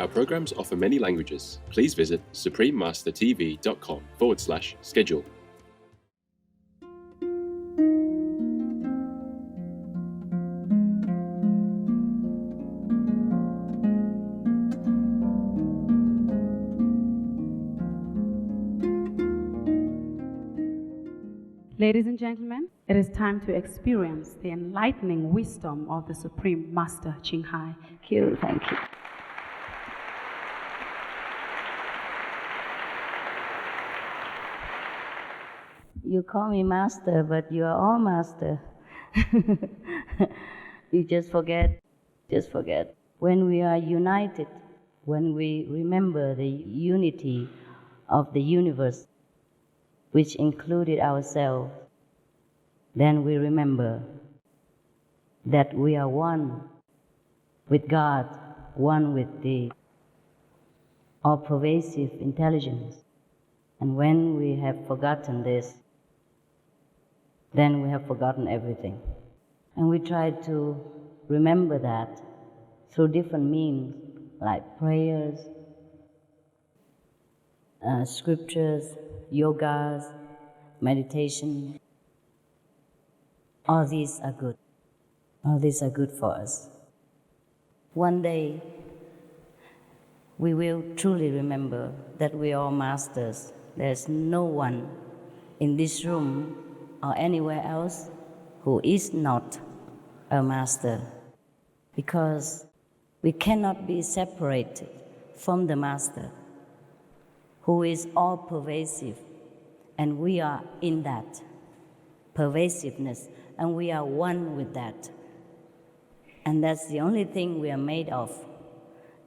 Our programs offer many languages. Please visit suprememastertv.com/schedule. Ladies and gentlemen, it is time to experience the enlightening wisdom of the Supreme Master Ching. Thank you. You call me master, but you are all master. You just forget. When we are united, when we remember the unity of the universe, which included ourselves, then we remember that we are one with God, one with the all-pervasive intelligence. And when we have forgotten this, then we have forgotten everything. And we try to remember that through different means, like prayers, scriptures, yogas, meditation. All these are good. All these are good for us. One day, we will truly remember that we are all masters. There's no one in this room or anywhere else who is not a master, because we cannot be separated from the master, who is all-pervasive, and we are in that pervasiveness, and we are one with that. And that's the only thing we are made of.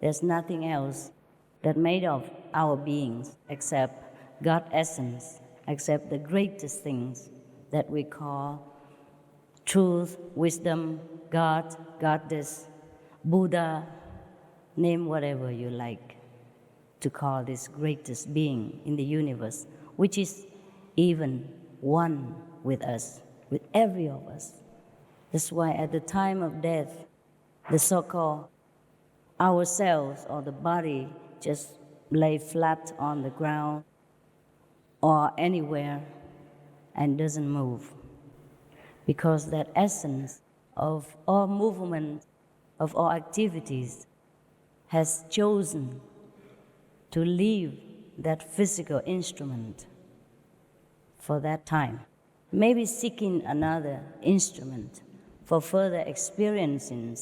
There's nothing else that made of our beings except God's essence, except the greatest things that we call truth, wisdom, God, Goddess, Buddha, name whatever you like to call this greatest being in the universe, which is even one with us, with every of us. That's why at the time of death, the so-called ourselves or the body just lay flat on the ground or anywhere and doesn't move, because that essence of all movement, of all activities, has chosen to leave that physical instrument for that time, maybe seeking another instrument for further experiencing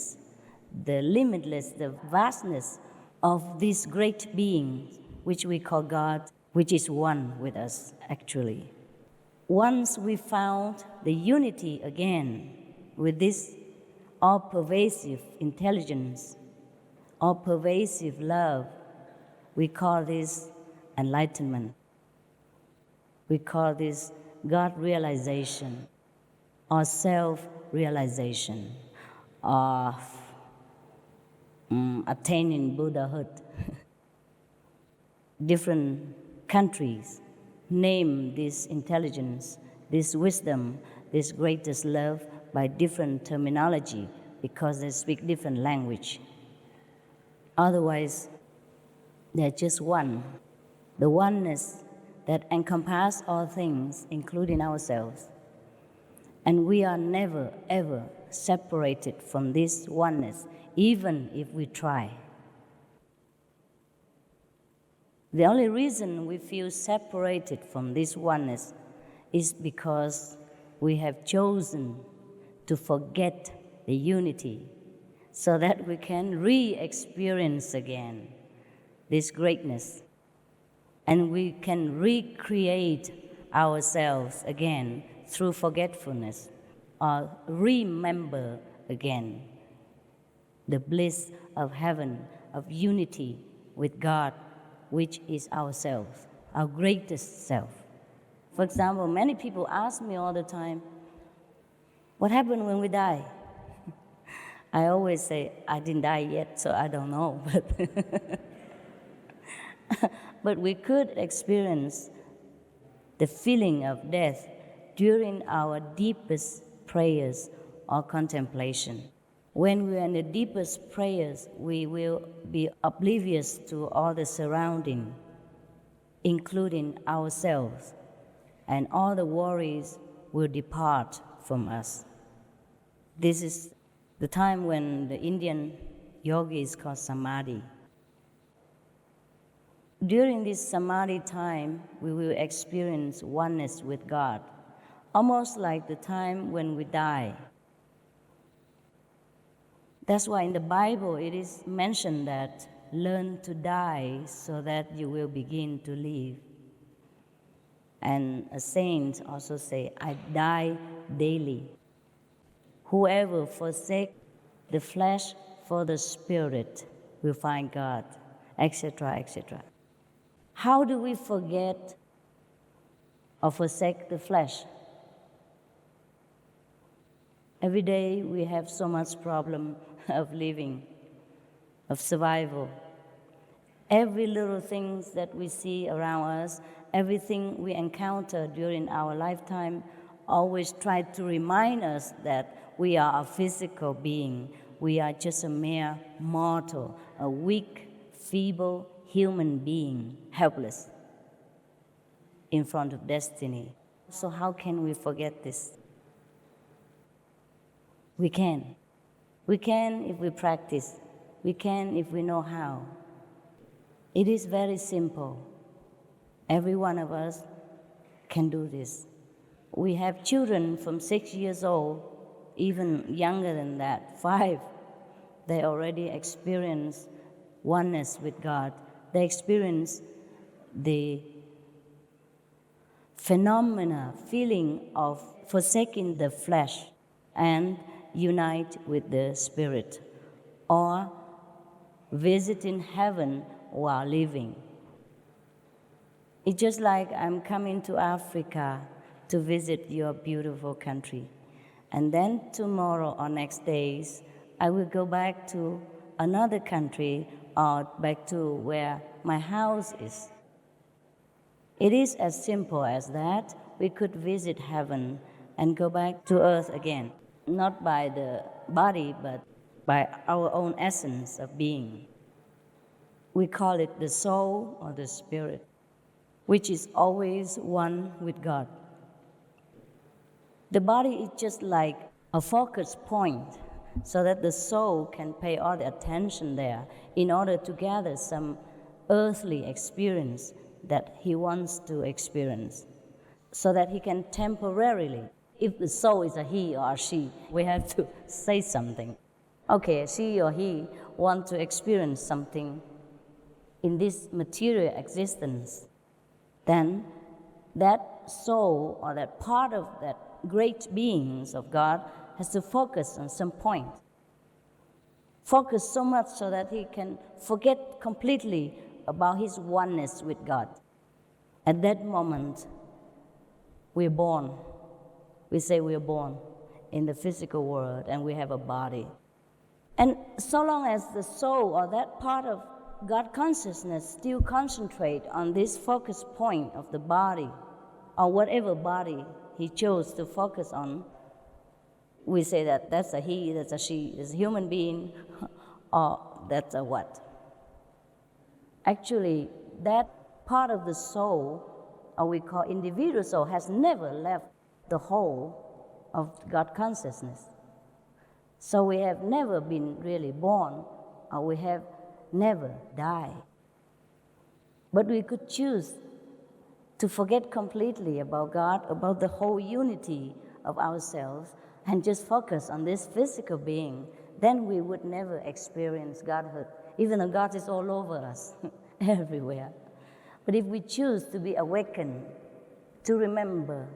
the limitless, the vastness of this great being, which we call God, which is one with us, actually. Once we found the unity again with this all-pervasive intelligence, all-pervasive love, we call this enlightenment. We call this God realization or self-realization of attaining Buddhahood. Different countries name this intelligence, this wisdom, this greatest love by different terminology because they speak different language. Otherwise, they're just one. The oneness that encompasses all things, including ourselves. And we are never, ever separated from this oneness, even if we try. The only reason we feel separated from this oneness is because we have chosen to forget the unity so that we can re-experience again this greatness, and we can recreate ourselves again through forgetfulness, or remember again the bliss of heaven, of unity with God, which is ourselves, our greatest self. For example, many people ask me all the time, what happened when we die? I always say, I didn't die yet, so I don't know. But we could experience the feeling of death during our deepest prayers or contemplation. When we are in the deepest prayers, we will be oblivious to all the surrounding, including ourselves, and all the worries will depart from us. This is the time when the Indian yogi is called samadhi. During this samadhi time, we will experience oneness with God, almost like the time when we die. That's why in the Bible it is mentioned that learn to die so that you will begin to live. And a saint also say, I die daily. Whoever forsake the flesh for the spirit will find God, etc., etc. How do we forget or forsake the flesh? Every day we have so much problem of living, of survival. Every little things that we see around us, everything we encounter during our lifetime always try to remind us that we are a physical being. We are just a mere mortal, a weak, feeble human being, helpless in front of destiny. So how can we forget this? We can. We can if we practice. We can if we know how. It is very simple. Every one of us can do this. We have children from 6 years old, even younger than that, 5. They already experience oneness with God. They experience the phenomena, feeling of forsaking the flesh and unite with the spirit, or visiting heaven while living. It's just like I'm coming to Africa to visit your beautiful country. And then tomorrow or next days, I will go back to another country or back to where my house is. It is as simple as that. We could visit heaven and go back to earth again, not by the body, but by our own essence of being. We call it the soul or the spirit, which is always one with God. The body is just like a focus point so that the soul can pay all the attention there in order to gather some earthly experience that he wants to experience, so that he can temporarily, if the soul is a he or a she, we have to say something. Okay, she or he want to experience something in this material existence, then that soul or that part of that great beings of God has to focus on some point. Focus so much so that he can forget completely about his oneness with God. At that moment, we're born. We say we're born in the physical world and we have a body. And so long as the soul or that part of God consciousness still concentrate on this focus point of the body, or whatever body he chose to focus on, we say that that's a he, that's a she, is a human being, or that's a what. Actually, that part of the soul, or we call individual soul, has never left the whole of God consciousness. So we have never been really born, or we have never died. But we could choose to forget completely about God, about the whole unity of ourselves, and just focus on this physical being. Then we would never experience Godhood, even though God is all over us, everywhere. But if we choose to be awakened, to remember,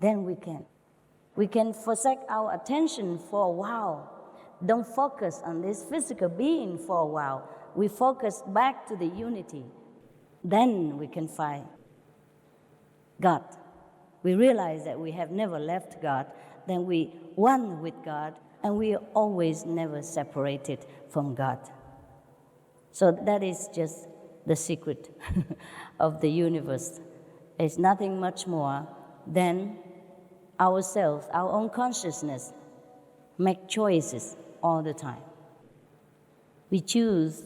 then we can. We can forsake our attention for a while. Don't focus on this physical being for a while. We focus back to the unity. Then we can find God. We realize that we have never left God. Then we one with God, and we are always never separated from God. So that is just the secret of the universe. It's nothing much more than ourselves, our own consciousness, make choices all the time. We choose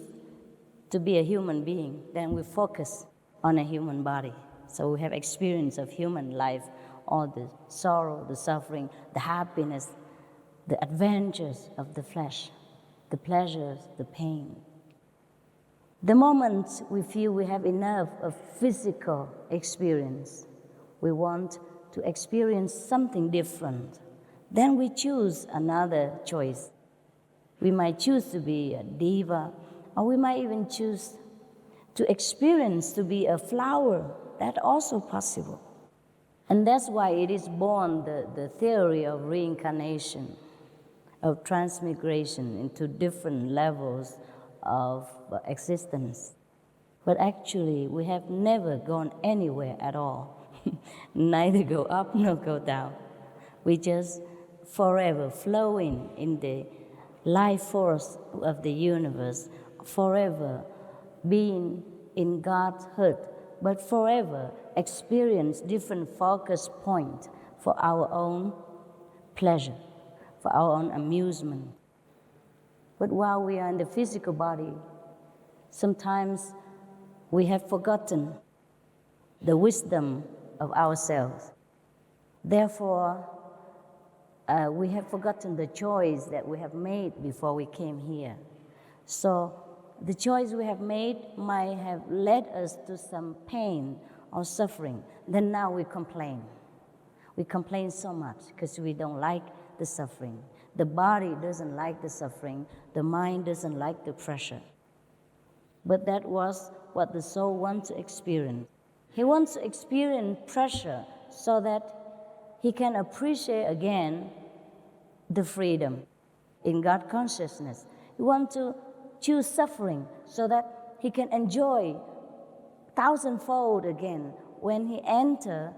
to be a human being, then we focus on a human body. So we have experience of human life, all the sorrow, the suffering, the happiness, the adventures of the flesh, the pleasures, the pain. The moment we feel we have enough of physical experience, we want to experience something different, then we choose another choice. We might choose to be a diva, or we might even choose to experience to be a flower. That's also possible. And that's why it is born the theory of reincarnation, of transmigration into different levels of existence. But actually, we have never gone anywhere at all. Neither go up nor go down. We just forever flowing in the life force of the universe, forever being in God's heart, but forever experience different focus points for our own pleasure, for our own amusement. But while we are in the physical body, sometimes we have forgotten the wisdom of ourselves. Therefore, we have forgotten the choice that we have made before we came here. So the choice we have made might have led us to some pain or suffering. Then now we complain. We complain so much because we don't like the suffering. The body doesn't like the suffering. The mind doesn't like the pressure. But that was what the soul wants to experience. He wants to experience pressure so that he can appreciate again the freedom in God consciousness. He wants to choose suffering so that he can enjoy thousandfold again when he enters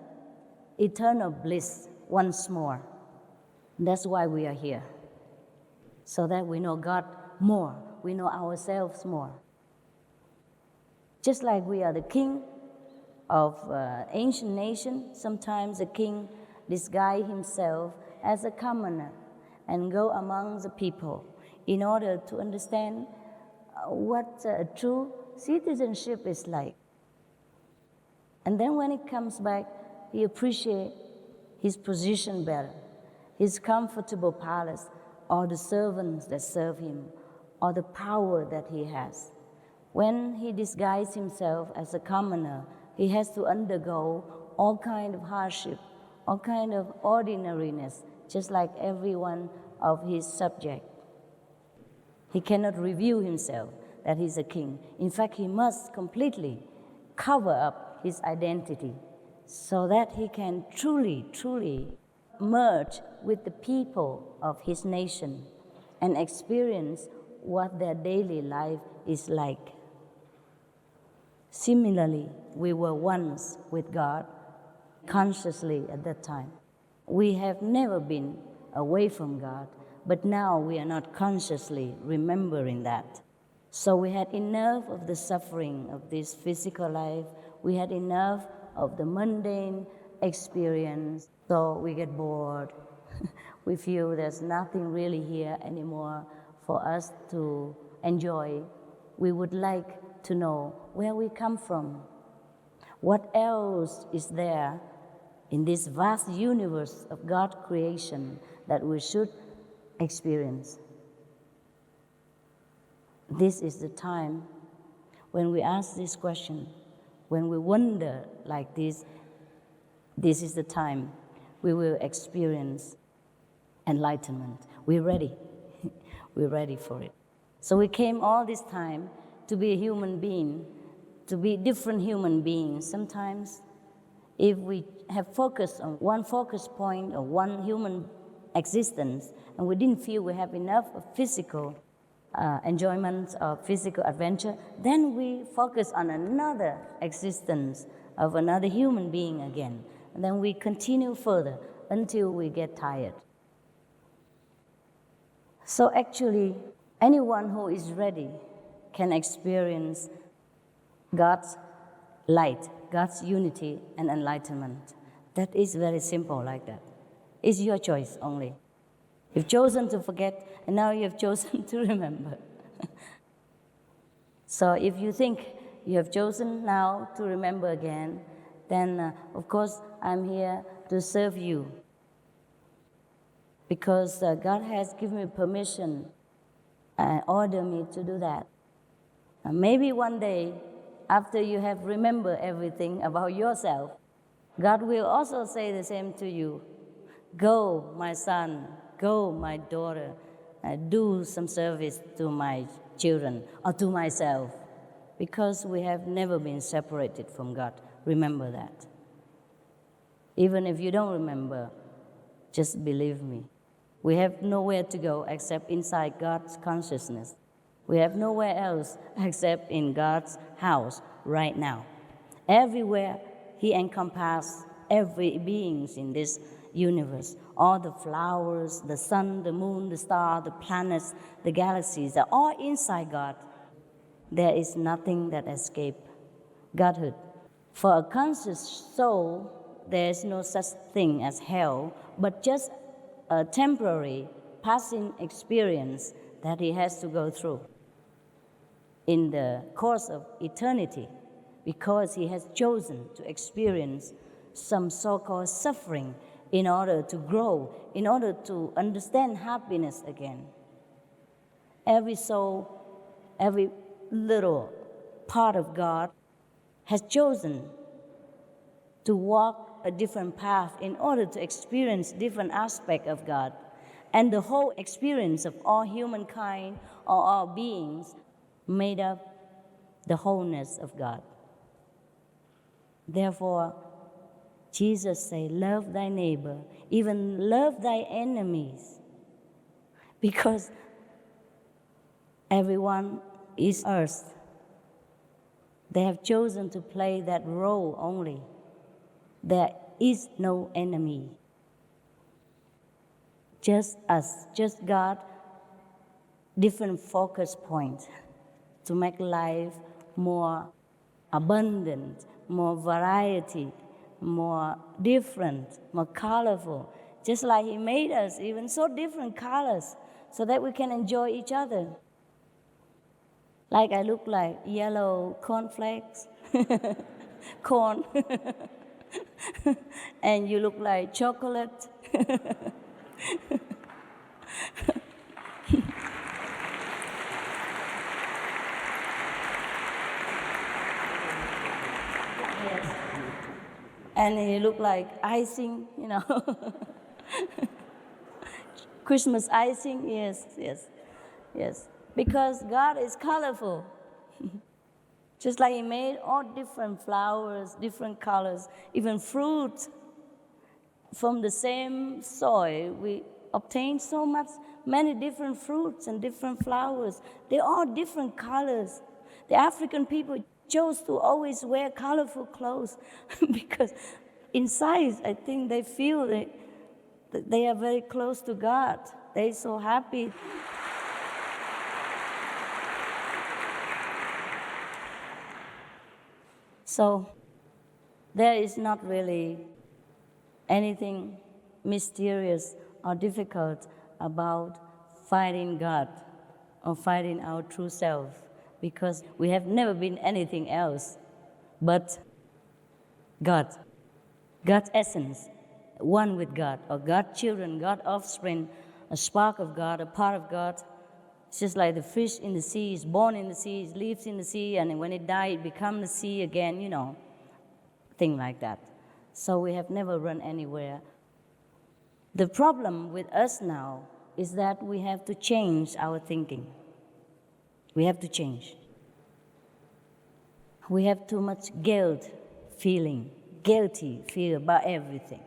eternal bliss once more. That's why we are here, so that we know God more, we know ourselves more. Just like we are the king of ancient nation, sometimes the king disguise himself as a commoner and go among the people in order to understand what true citizenship is like. And then when he comes back, he appreciates his position better, his comfortable palace, or the servants that serve him, or the power that he has. When he disguises himself as a commoner, he has to undergo all kind of hardship, all kind of ordinariness, just like every one of his subjects. He cannot reveal himself that he's a king. In fact, he must completely cover up his identity so that he can truly, truly merge with the people of his nation and experience what their daily life is like. Similarly, we were once with God consciously at that time. We have never been away from God, but now we are not consciously remembering that. So we had enough of the suffering of this physical life. We had enough of the mundane experience. So we get bored. We feel there's nothing really here anymore for us to enjoy. We would like to know where we come from. What else is there in this vast universe of God's creation that we should experience? This is the time when we ask this question, when we wonder like this is the time we will experience enlightenment. We're ready. We're ready for it. So we came all this time to be a human being, to be different human beings. Sometimes if we have focused on one focus point or one human existence and we didn't feel we have enough of physical enjoyment of physical adventure, then we focus on another existence of another human being again. And then we continue further until we get tired. So actually, anyone who is ready can experience God's light, God's unity and enlightenment. That is very simple like that. It's your choice only. You've chosen to forget, and now you have chosen to remember. So if you think you have chosen now to remember again, then of course I'm here to serve you. Because God has given me permission and ordered me to do that. Maybe one day, after you have remembered everything about yourself, God will also say the same to you. Go, my son, go, my daughter, do some service to my children or to myself, because we have never been separated from God. Remember that. Even if you don't remember, just believe me. We have nowhere to go except inside God's consciousness. We have nowhere else except in God's house right now. Everywhere He encompasses every being in this universe. All the flowers, the sun, the moon, the star, the planets, the galaxies are all inside God. There is nothing that escapes Godhood. For a conscious soul, there is no such thing as hell, but just a temporary, passing experience that he has to go through in the course of eternity, because he has chosen to experience some so-called suffering in order to grow, in order to understand happiness again. Every soul, every little part of God has chosen to walk a different path in order to experience different aspects of God. And the whole experience of all humankind or all beings made up the wholeness of God. Therefore, Jesus said, love thy neighbor, even love thy enemies, because everyone is earth. They have chosen to play that role only. There is no enemy. Just us, just God, different focus points to make life more abundant, more variety, more different, more colorful. Just like He made us, even so different colors, so that we can enjoy each other. Like I look like yellow cornflakes, corn, and you look like chocolate. Yes. And you look like icing, you know. Christmas icing, yes, yes, yes. Because God is colorful. Just like He made all different flowers, different colors, even fruit. From the same soil, we obtain so many different fruits and different flowers. They're all different colors. The African people chose to always wear colorful clothes because inside, I think they feel that they are very close to God. They're so happy. So there is not really anything mysterious or difficult about finding God or finding our true self, because we have never been anything else but God, God's essence, one with God, or God's children, God's offspring, a spark of God, a part of God. It's just like the fish in the sea is born in the sea, it lives in the sea, and when it dies, it becomes the sea again, you know, thing like that. So we have never run anywhere. The problem with us now is that we have to change our thinking. We have to change. We have too much guilty feel about everything.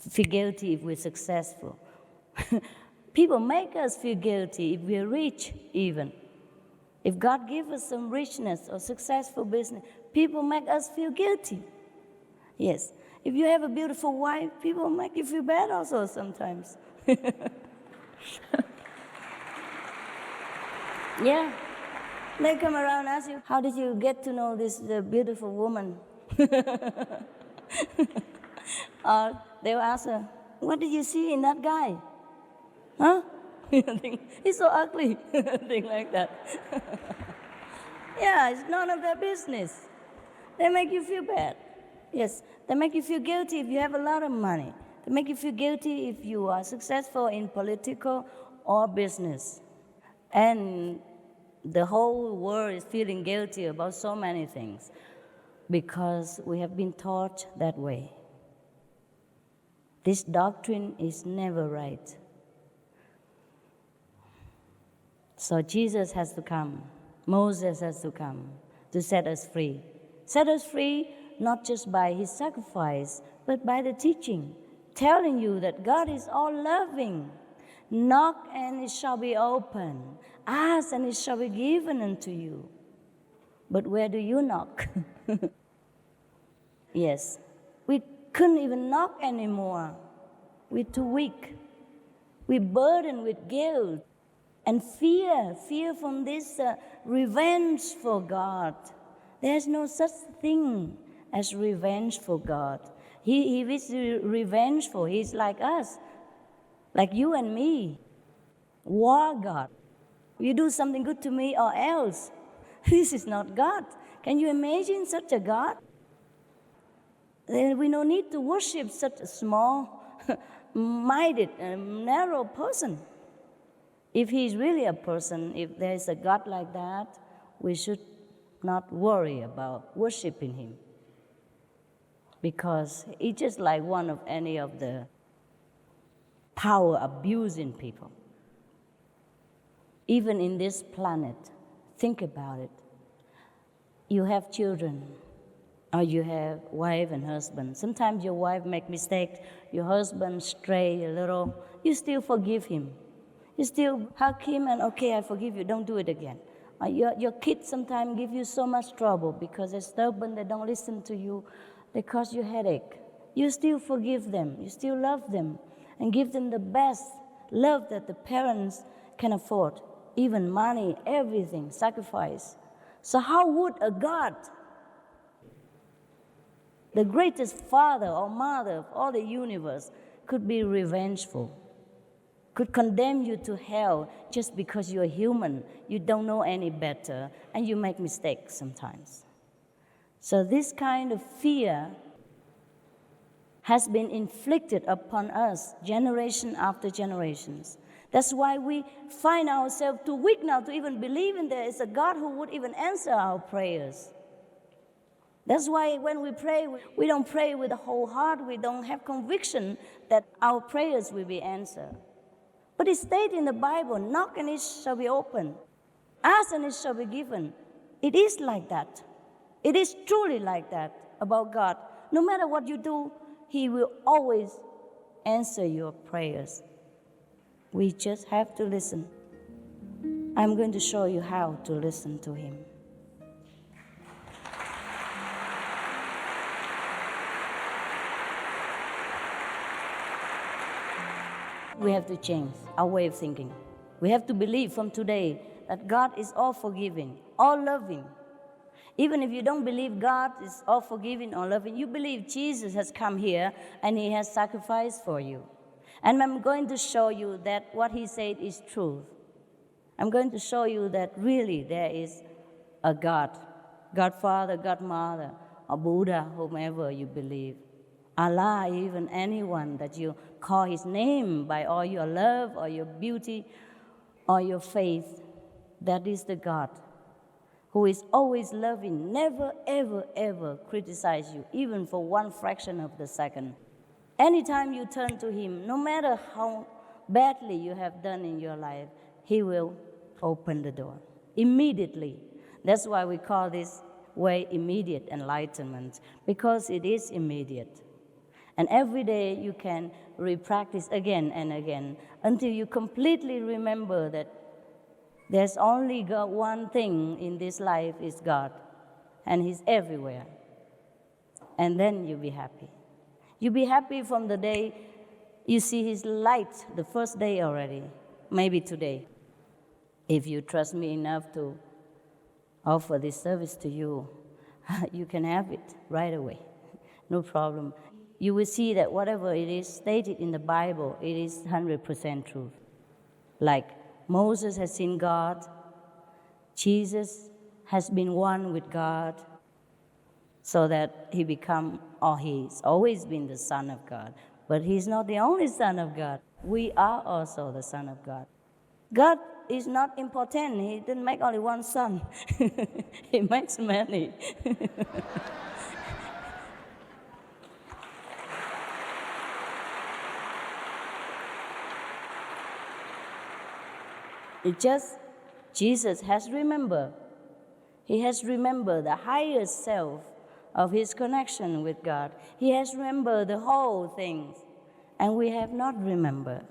Feel guilty if we're successful. People make us feel guilty if we're rich even. If God gives us some richness or successful business, people make us feel guilty. Yes. If you have a beautiful wife, people make you feel bad also sometimes. Yeah. They come around and ask you, how did you get to know this beautiful woman? Or they will ask her, what did you see in that guy? Huh? You think, he's so ugly. Thing like that. Yeah, it's none of their business. They make you feel bad. Yes, they make you feel guilty if you have a lot of money. They make you feel guilty if you are successful in political or business. And the whole world is feeling guilty about so many things because we have been taught that way. This doctrine is never right. So Jesus has to come. Moses has to come to set us free. Set us free not just by his sacrifice, but by the teaching, telling you that God is all loving. Knock and it shall be opened. Ask and it shall be given unto you. But where do you knock? Yes, we couldn't even knock anymore. We're too weak. We're burdened with guilt and fear from this revenge for God. There's no such thing as revenge for God. He is revengeful. He's like us, like you and me. War God. You do something good to me or else. This is not God. Can you imagine such a God? Then we don't need to worship such a small-minded and narrow person. If he's really a person, if there is a God like that, we should not worry about worshiping him. Because he's just like one of any of the power abusing people. Even in this planet, think about it. You have children, or you have wife and husband. Sometimes your wife make mistakes, your husband stray a little, you still forgive him. You still hug him and, okay, I forgive you, don't do it again. Your kids sometimes give you so much trouble because they're stubborn, they don't listen to you, they cause you headache. You still forgive them, you still love them, and give them the best love that the parents can afford. Even money, everything, sacrifice. So how would a God, the greatest father or mother of all the universe, could be revengeful, could condemn you to hell just because you're human, you don't know any better, and you make mistakes sometimes? So this kind of fear has been inflicted upon us generation after generations. That's why we find ourselves too weak now to even believe in there is a God who would even answer our prayers. That's why when we pray, we don't pray with a whole heart. We don't have conviction that our prayers will be answered. But it states in the Bible, knock and it shall be opened. Ask and it shall be given. It is like that. It is truly like that about God. No matter what you do, he will always answer your prayers. We just have to listen. I'm going to show you how to listen to him. We have to change our way of thinking. We have to believe from today that God is all forgiving, all loving. Even if you don't believe God is all forgiving or loving, you believe Jesus has come here and he has sacrificed for you. And I'm going to show you that what he said is truth. I'm going to show you that really there is a God, God Father, God Mother, or Buddha, whomever you believe. Allah, even anyone that you call his name by all your love or your beauty or your faith, that is the God who is always loving, never, ever, ever criticize you, even for one fraction of the second. Anytime you turn to him, no matter how badly you have done in your life, he will open the door immediately. That's why we call this way immediate enlightenment, because it is immediate. And every day you can re-practice again and again until you completely remember that there's only God, one thing in this life is God, and he's everywhere. And then you'll be happy. You'll be happy from the day you see his light, the first day already, maybe today. If you trust me enough to offer this service to you, you can have it right away, no problem. You will see that whatever it is stated in the Bible, it is 100% truth. Like Moses has seen God, Jesus has been one with God, so that he become, or he's always been the Son of God. But he's not the only Son of God. We are also the Son of God. God is not important. He didn't make only one son. He makes many. It just, Jesus has remembered. He has remembered the highest self of his connection with God. He has remembered the whole thing, and we have not remembered.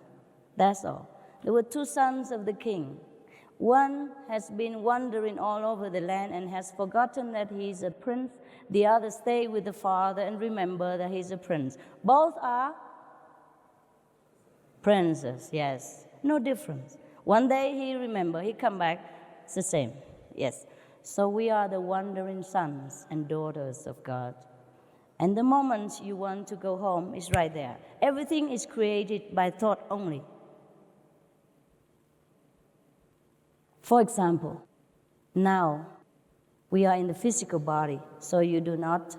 That's all. There were two sons of the king. One has been wandering all over the land and has forgotten that he is a prince. The other stayed with the father and remember that he's a prince. Both are princes, yes. No difference. One day he remember, he come back, it's the same, yes. So we are the wandering sons and daughters of God. And the moment you want to go home is right there. Everything is created by thought only. For example, now we are in the physical body, so you do not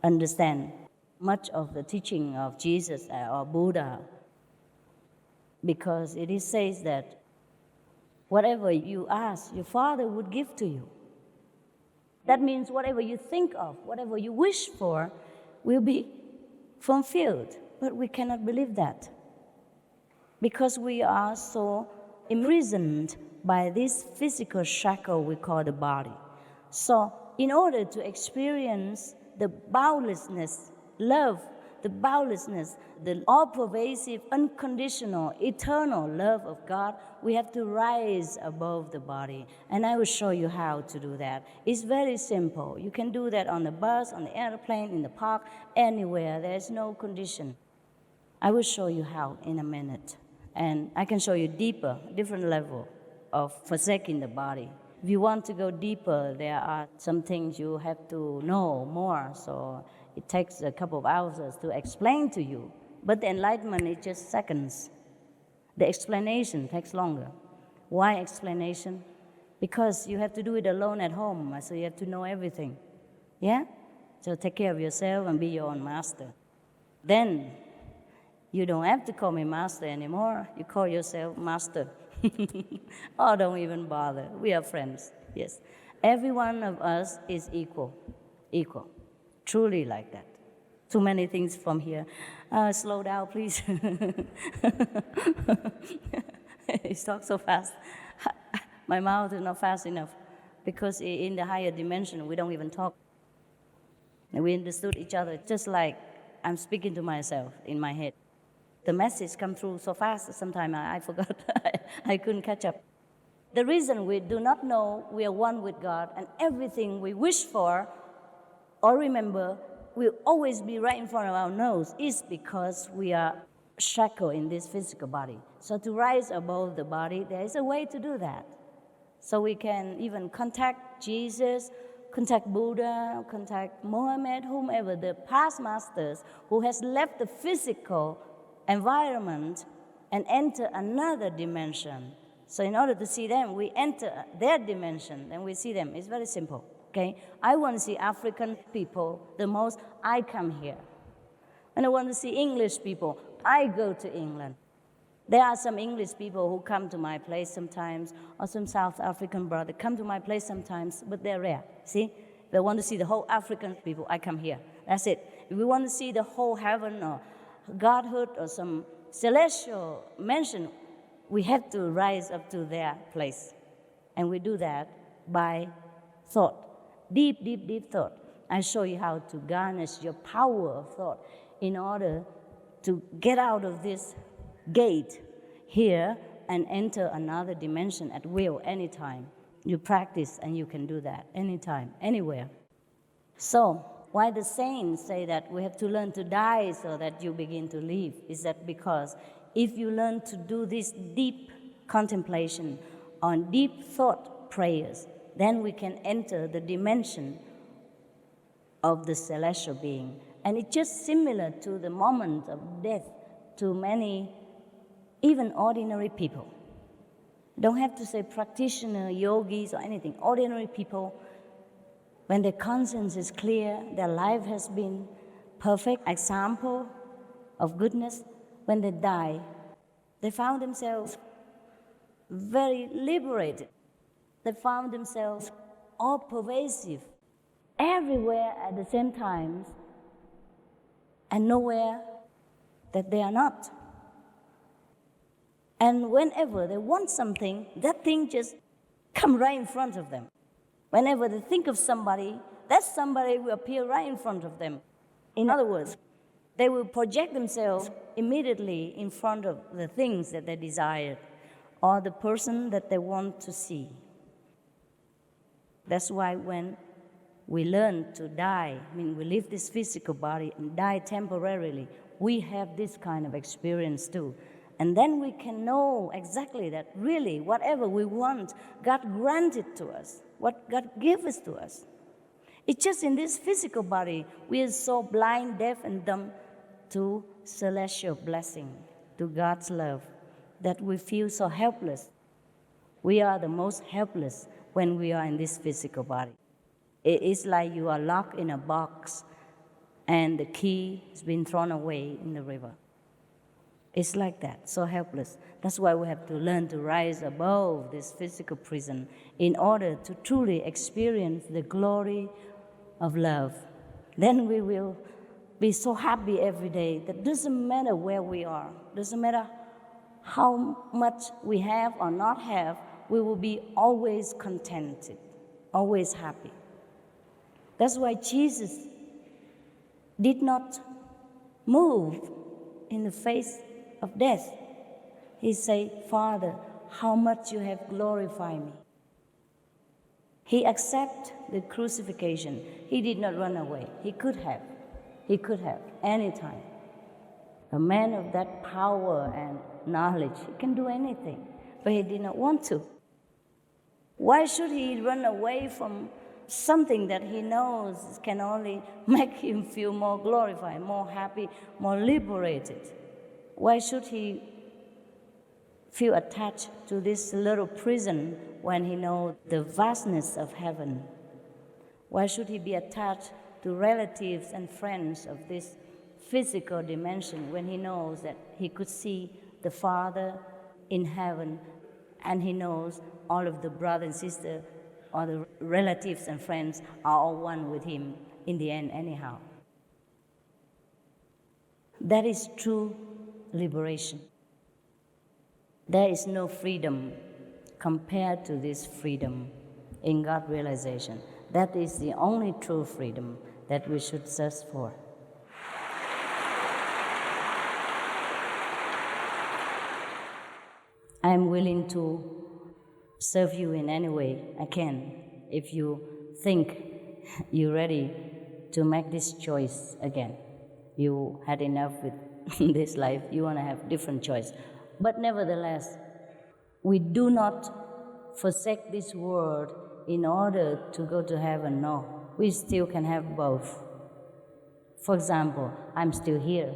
understand much of the teaching of Jesus or Buddha, because it is says that whatever you ask, your Father would give to you. That means whatever you think of, whatever you wish for, will be fulfilled. But we cannot believe that, because we are so imprisoned by this physical shackle we call the body. So in order to experience the boundlessness, love, the boundlessness, the all-pervasive, unconditional, eternal love of God, we have to rise above the body. And I will show you how to do that. It's very simple. You can do that on the bus, on the airplane, in the park, anywhere. There's no condition. I will show you how in a minute. And I can show you deeper, different level of forsaking the body. If you want to go deeper, there are some things you have to know more. So it takes a couple of hours to explain to you. But the enlightenment is just seconds. The explanation takes longer. Why explanation? Because you have to do it alone at home, so you have to know everything. Yeah? So take care of yourself and be your own master. Then you don't have to call me master anymore. You call yourself master. Oh, don't even bother. We are friends. Yes. Every one of us is equal. Equal. Truly like that. Too many things from here. Slow down, please. He talks so fast. My mouth is not fast enough, because in the higher dimension, we don't even talk. And we understood each other just like I'm speaking to myself in my head. The message come through so fast, sometimes I forgot. I couldn't catch up. The reason we do not know we are one with God, and everything we wish for or remember will always be right in front of our nose, is because we are shackled in this physical body. So to rise above the body, there is a way to do that. So we can even contact Jesus, contact Buddha, contact Mohammed, whomever, the past masters who has left the physical environment and enter another dimension. So in order to see them, we enter their dimension, then we see them. It's very simple, okay? I want to see African people the most, I come here. When I want to see English people, I go to England. There are some English people who come to my place sometimes, or some South African brother come to my place sometimes, but they're rare, see? If I want to see the whole African people, I come here. That's it. If we want to see the whole heaven or Godhood or some celestial mansion, we have to rise up to their place. And we do that by thought. Deep, deep, deep thought. I show you how to garnish your power of thought in order to get out of this gate here and enter another dimension at will, anytime. You practice and you can do that anytime, anywhere. So, why the saints say that we have to learn to die so that you begin to live? Is that because if you learn to do this deep contemplation on deep thought prayers, then we can enter the dimension of the celestial being. And it's just similar to the moment of death to many, even ordinary people. Don't have to say practitioner, yogis, or anything. Ordinary people, when their conscience is clear, their life has been perfect example of goodness, when they die, they found themselves very liberated. They found themselves all pervasive, everywhere at the same time, and nowhere that they are not. And whenever they want something, that thing just come right in front of them. Whenever they think of somebody, that somebody will appear right in front of them. In other words, they will project themselves immediately in front of the things that they desire or the person that they want to see. That's why when we learn to die, we leave this physical body and die temporarily, we have this kind of experience too. And then we can know exactly that really whatever we want, God granted to us, what God gave us to us. It's just in this physical body, we are so blind, deaf, and dumb to celestial blessing, to God's love, that we feel so helpless. We are the most helpless when we are in this physical body. It is like you are locked in a box and the key has been thrown away in the river. It's like that, so helpless. That's why we have to learn to rise above this physical prison in order to truly experience the glory of love. Then we will be so happy every day that doesn't matter where we are, doesn't matter how much we have or not have, we will be always contented, always happy. That's why Jesus did not move in the face of death. He said, Father, how much you have glorified me. He accepted the crucifixion. He did not run away. He could have. He could have, anytime. A man of that power and knowledge, he can do anything, but he did not want to. Why should he run away from something that he knows can only make him feel more glorified, more happy, more liberated? Why should he feel attached to this little prison when he knows the vastness of heaven? Why should he be attached to relatives and friends of this physical dimension when he knows that he could see the Father in heaven and he knows all of the brothers and sisters or the relatives and friends are all one with him in the end anyhow? That is true liberation. There is no freedom compared to this freedom in God realization. That is the only true freedom that we should search for. I am willing to serve you in any way I can if you think you're ready to make this choice again. You had enough with this life, you want to have different choice. But nevertheless, we do not forsake this world in order to go to heaven. No, we still can have both. For example, I'm still here.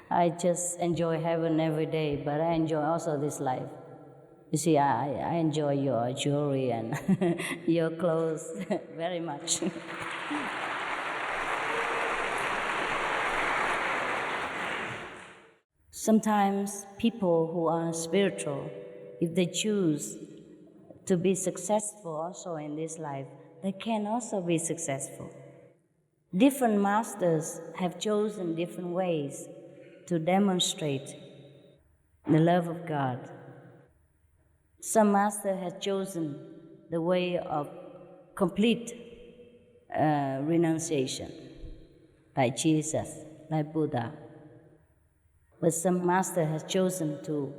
I just enjoy heaven every day, but I enjoy also this life. You see, I enjoy your jewelry and your clothes very much. Sometimes people who are spiritual, if they choose to be successful also in this life, they can also be successful. Different masters have chosen different ways to demonstrate the love of God. Some master has chosen the way of complete renunciation, like Jesus, like Buddha. But some master has chosen to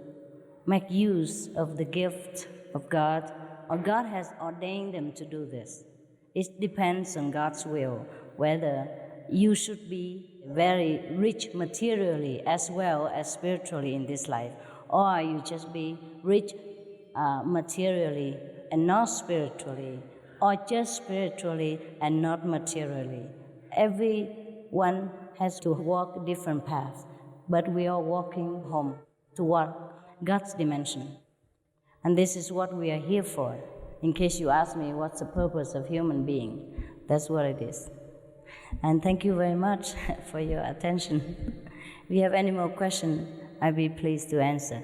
make use of the gift of God, or God has ordained them to do this. It depends on God's will, whether you should be very rich materially as well as spiritually in this life, or you just be rich materially and not spiritually, or just spiritually and not materially. Everyone has to walk different paths, but we are walking home toward God's dimension. And this is what we are here for. In case you ask me what's the purpose of human being, that's what it is. And thank you very much for your attention. If you have any more questions, I'd be pleased to answer.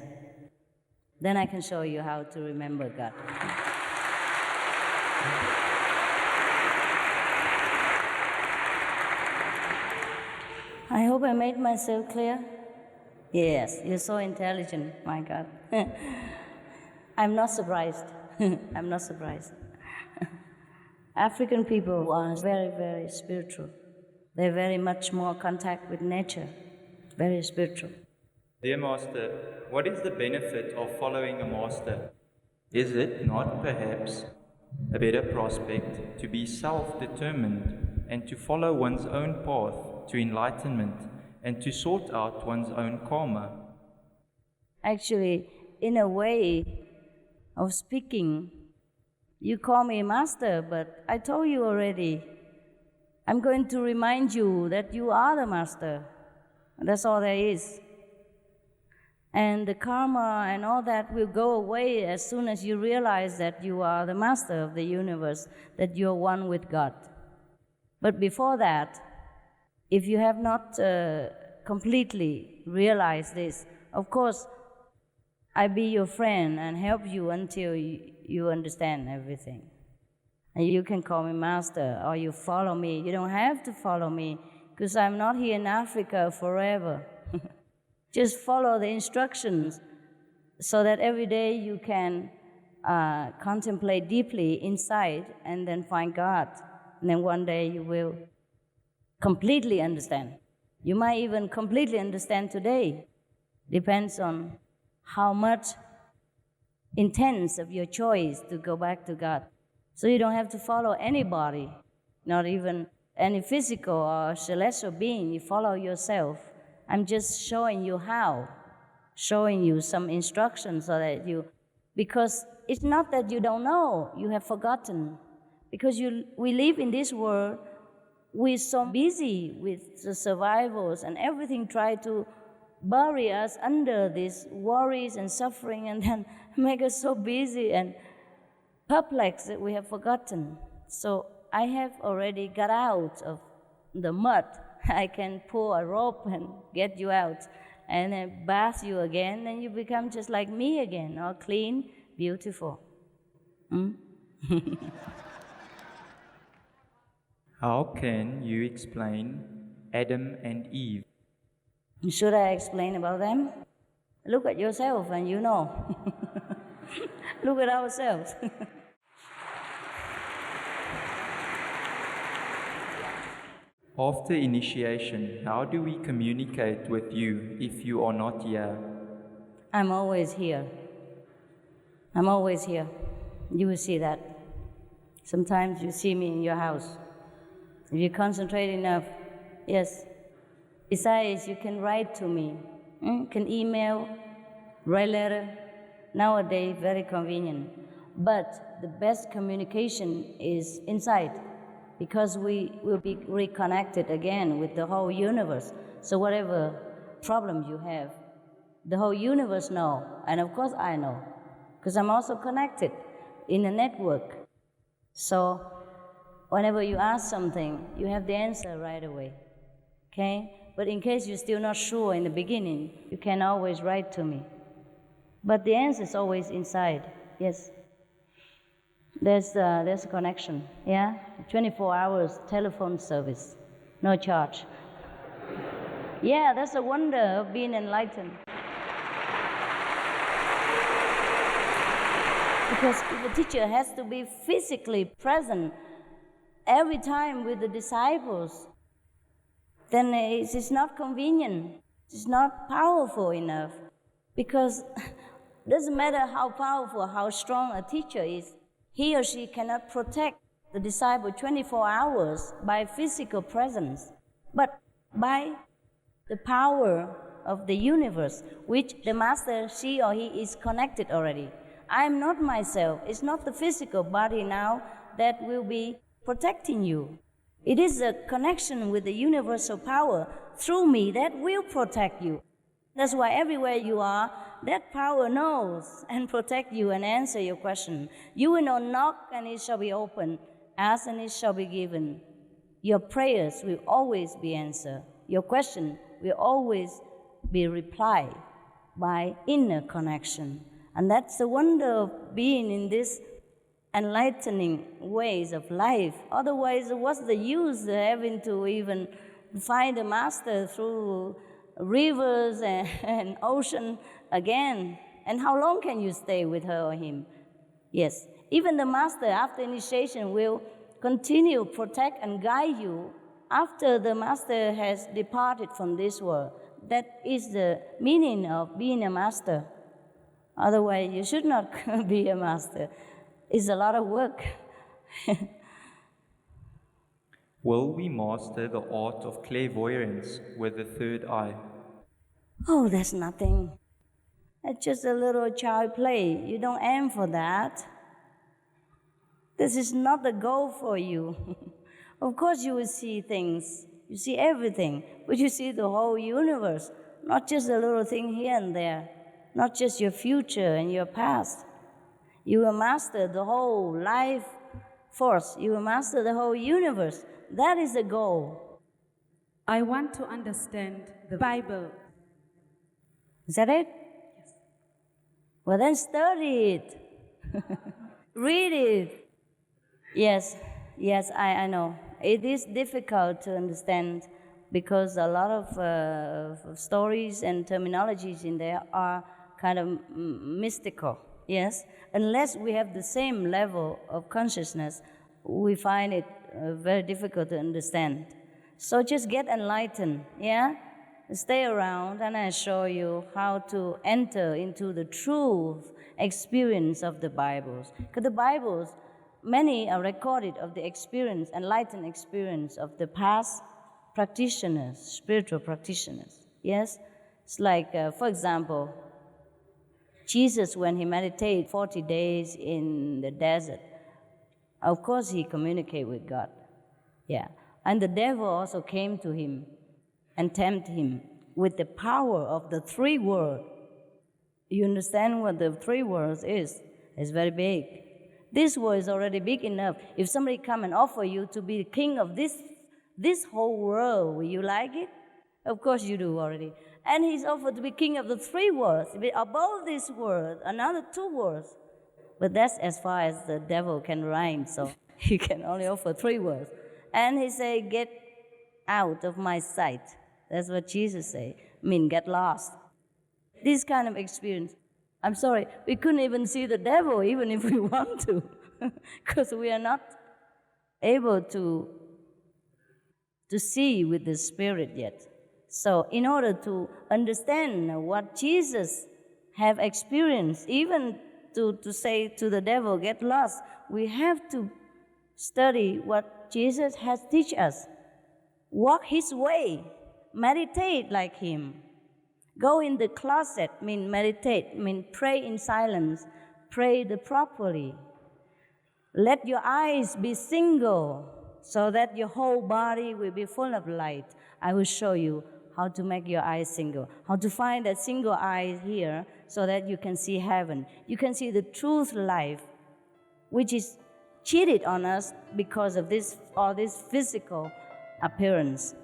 Then I can show you how to remember God. I hope I made myself clear. Yes, you're so intelligent, my God. I'm not surprised. I'm not surprised. African people are very, very spiritual. They're very much more contact with nature, very spiritual. Dear Master, what is the benefit of following a master? Is it not perhaps a better prospect to be self-determined and to follow one's own path to enlightenment and to sort out one's own karma? Actually, in a way of speaking, you call me master, but I told you already, I'm going to remind you that you are the master. That's all there is. And the karma and all that will go away as soon as you realize that you are the master of the universe, that you're one with God. But before that, if you have not completely realized this, of course, I be your friend and help you until you understand everything. And you can call me master or you follow me. You don't have to follow me because I'm not here in Africa forever. Just follow the instructions so that every day you can contemplate deeply inside and then find God. And then one day you will completely understand. You might even completely understand today. Depends on how much intense of your choice to go back to God. So you don't have to follow anybody, not even any physical or celestial being. You follow yourself. I'm just showing you how, showing you some instructions so that because it's not that you don't know, you have forgotten. Because we live in this world, we're so busy with the survivals and everything try to bury us under these worries and suffering and then make us so busy and perplexed that we have forgotten. So I have already got out of the mud. I can pull a rope and get you out and then bath you again, and you become just like me again, all clean, beautiful. How can you explain Adam and Eve? Should I explain about them? Look at yourself and you know. Look at ourselves. After initiation, how do we communicate with you if you are not here? I'm always here. I'm always here. You will see that. Sometimes you see me in your house. If you concentrate enough, yes. Besides, you can write to me. Can email, write letter. Nowadays, very convenient. But the best communication is inside, because we will be reconnected again with the whole universe. So whatever problem you have, the whole universe knows, and of course I know, because I'm also connected in a network. So whenever you ask something, you have the answer right away, okay? But in case you're still not sure in the beginning, you can always write to me. But the answer is always inside, yes. There's a connection, yeah? 24 hours telephone service, no charge. Yeah, that's a wonder of being enlightened. Because the teacher has to be physically present every time with the disciples, then it's not convenient, it's not powerful enough. Because it doesn't matter how powerful, how strong a teacher is, he or she cannot protect the disciple 24 hours by physical presence, but by the power of the universe, which the master, she or he, is connected already. I am not myself. It's not the physical body now that will be protecting you. It is a connection with the universal power through me that will protect you. That's why everywhere you are, that power knows and protect you and answer your question. You will not knock and it shall be opened, ask and it shall be given. Your prayers will always be answered. Your question will always be replied by inner connection. And that's the wonder of being in this enlightening ways of life. Otherwise, what's the use having to even find a master through rivers and ocean again? And how long can you stay with her or him? Yes, even the master after initiation will continue, protect and guide you after the master has departed from this world. That is the meaning of being a master. Otherwise, you should not be a master. It's a lot of work. Will we master the art of clairvoyance with the third eye? Oh, that's nothing. It's just a little child play. You don't aim for that. This is not the goal for you. Of course you will see things. You see everything. But you see the whole universe. Not just a little thing here and there. Not just your future and your past. You will master the whole life force. You will master the whole universe. That is the goal. I want to understand the Bible. Is that it? Yes. Well, then study it. Read it. Yes, I know. It is difficult to understand because a lot of stories and terminologies in there are kind of mystical. Yes, unless we have the same level of consciousness, we find it very difficult to understand. So just get enlightened, yeah? Stay around and I show you how to enter into the true experience of the Bibles. Because the Bibles, many are recorded of the experience, enlightened experience of the past practitioners, spiritual practitioners, yes? It's like, for example, Jesus, when he meditated 40 days in the desert, of course he communicated with God. Yeah. And the devil also came to him and tempted him with the power of the three words. You understand what the three words is? It's very big. This word is already big enough. If somebody come and offer you to be the king of this whole world, will you like it? Of course you do already. And he's offered to be king of the three words. Above this word, another two words. But that's as far as the devil can rhyme, so he can only offer three words. And he said, get out of my sight. That's what Jesus said. Get lost. This kind of experience. I'm sorry, we couldn't even see the devil even if we want to. Because we are not able to see with the spirit yet. So in order to understand what Jesus have experienced, even to say to the devil, get lost, we have to study what Jesus has teach us. Walk his way, meditate like him. Go in the closet, meditate, pray in silence, pray properly. Let your eyes be single so that your whole body will be full of light. I will show you how to make your eyes single, how to find that single eye here so that you can see heaven. You can see the truth life, which is cheated on us because of all this physical appearance.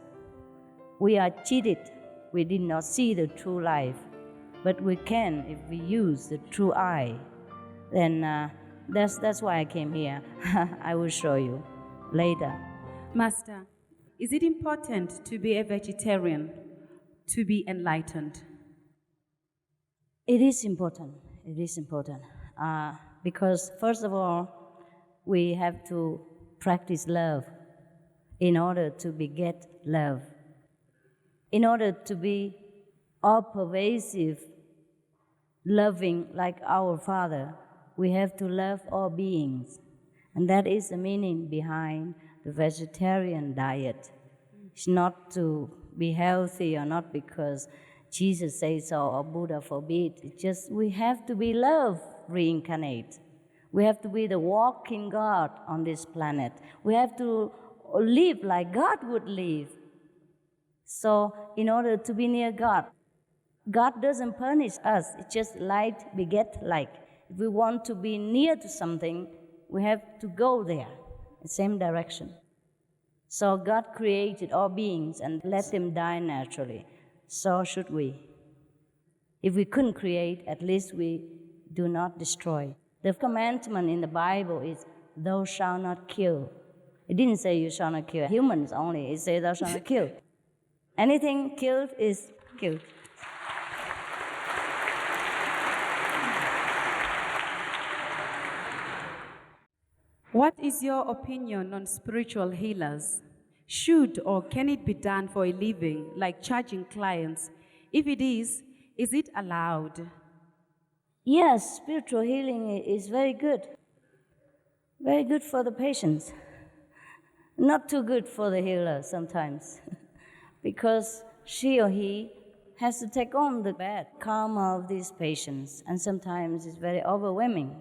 We are cheated. We did not see the true life. But we can if we use the true eye. Then that's why I came here. I will show you later. Master, is it important to be a vegetarian to be enlightened? It is important. It is important. Because first of all, we have to practice love in order to beget love. In order to be all-pervasive, loving like our Father, we have to love all beings. And that is the meaning behind the vegetarian diet. It's not to be healthy or not because Jesus says so or Buddha forbid. It's just we have to be love reincarnate. We have to be the walking God on this planet. We have to live like God would live. So in order to be near God, God doesn't punish us. It's just like beget like. If we want to be near to something, we have to go there, the same direction. So God created all beings and let them die naturally. So should we. If we couldn't create, at least we do not destroy. The commandment in the Bible is, thou shalt not kill. It didn't say you shall not kill humans only. It says thou shalt not kill. Anything killed is killed. What is your opinion on spiritual healers? Should or can it be done for a living, like charging clients? If it is it allowed? Yes, spiritual healing is very good. Very good for the patients. Not too good for the healer sometimes. Because she or he has to take on the bad karma of these patients. And sometimes it's very overwhelming.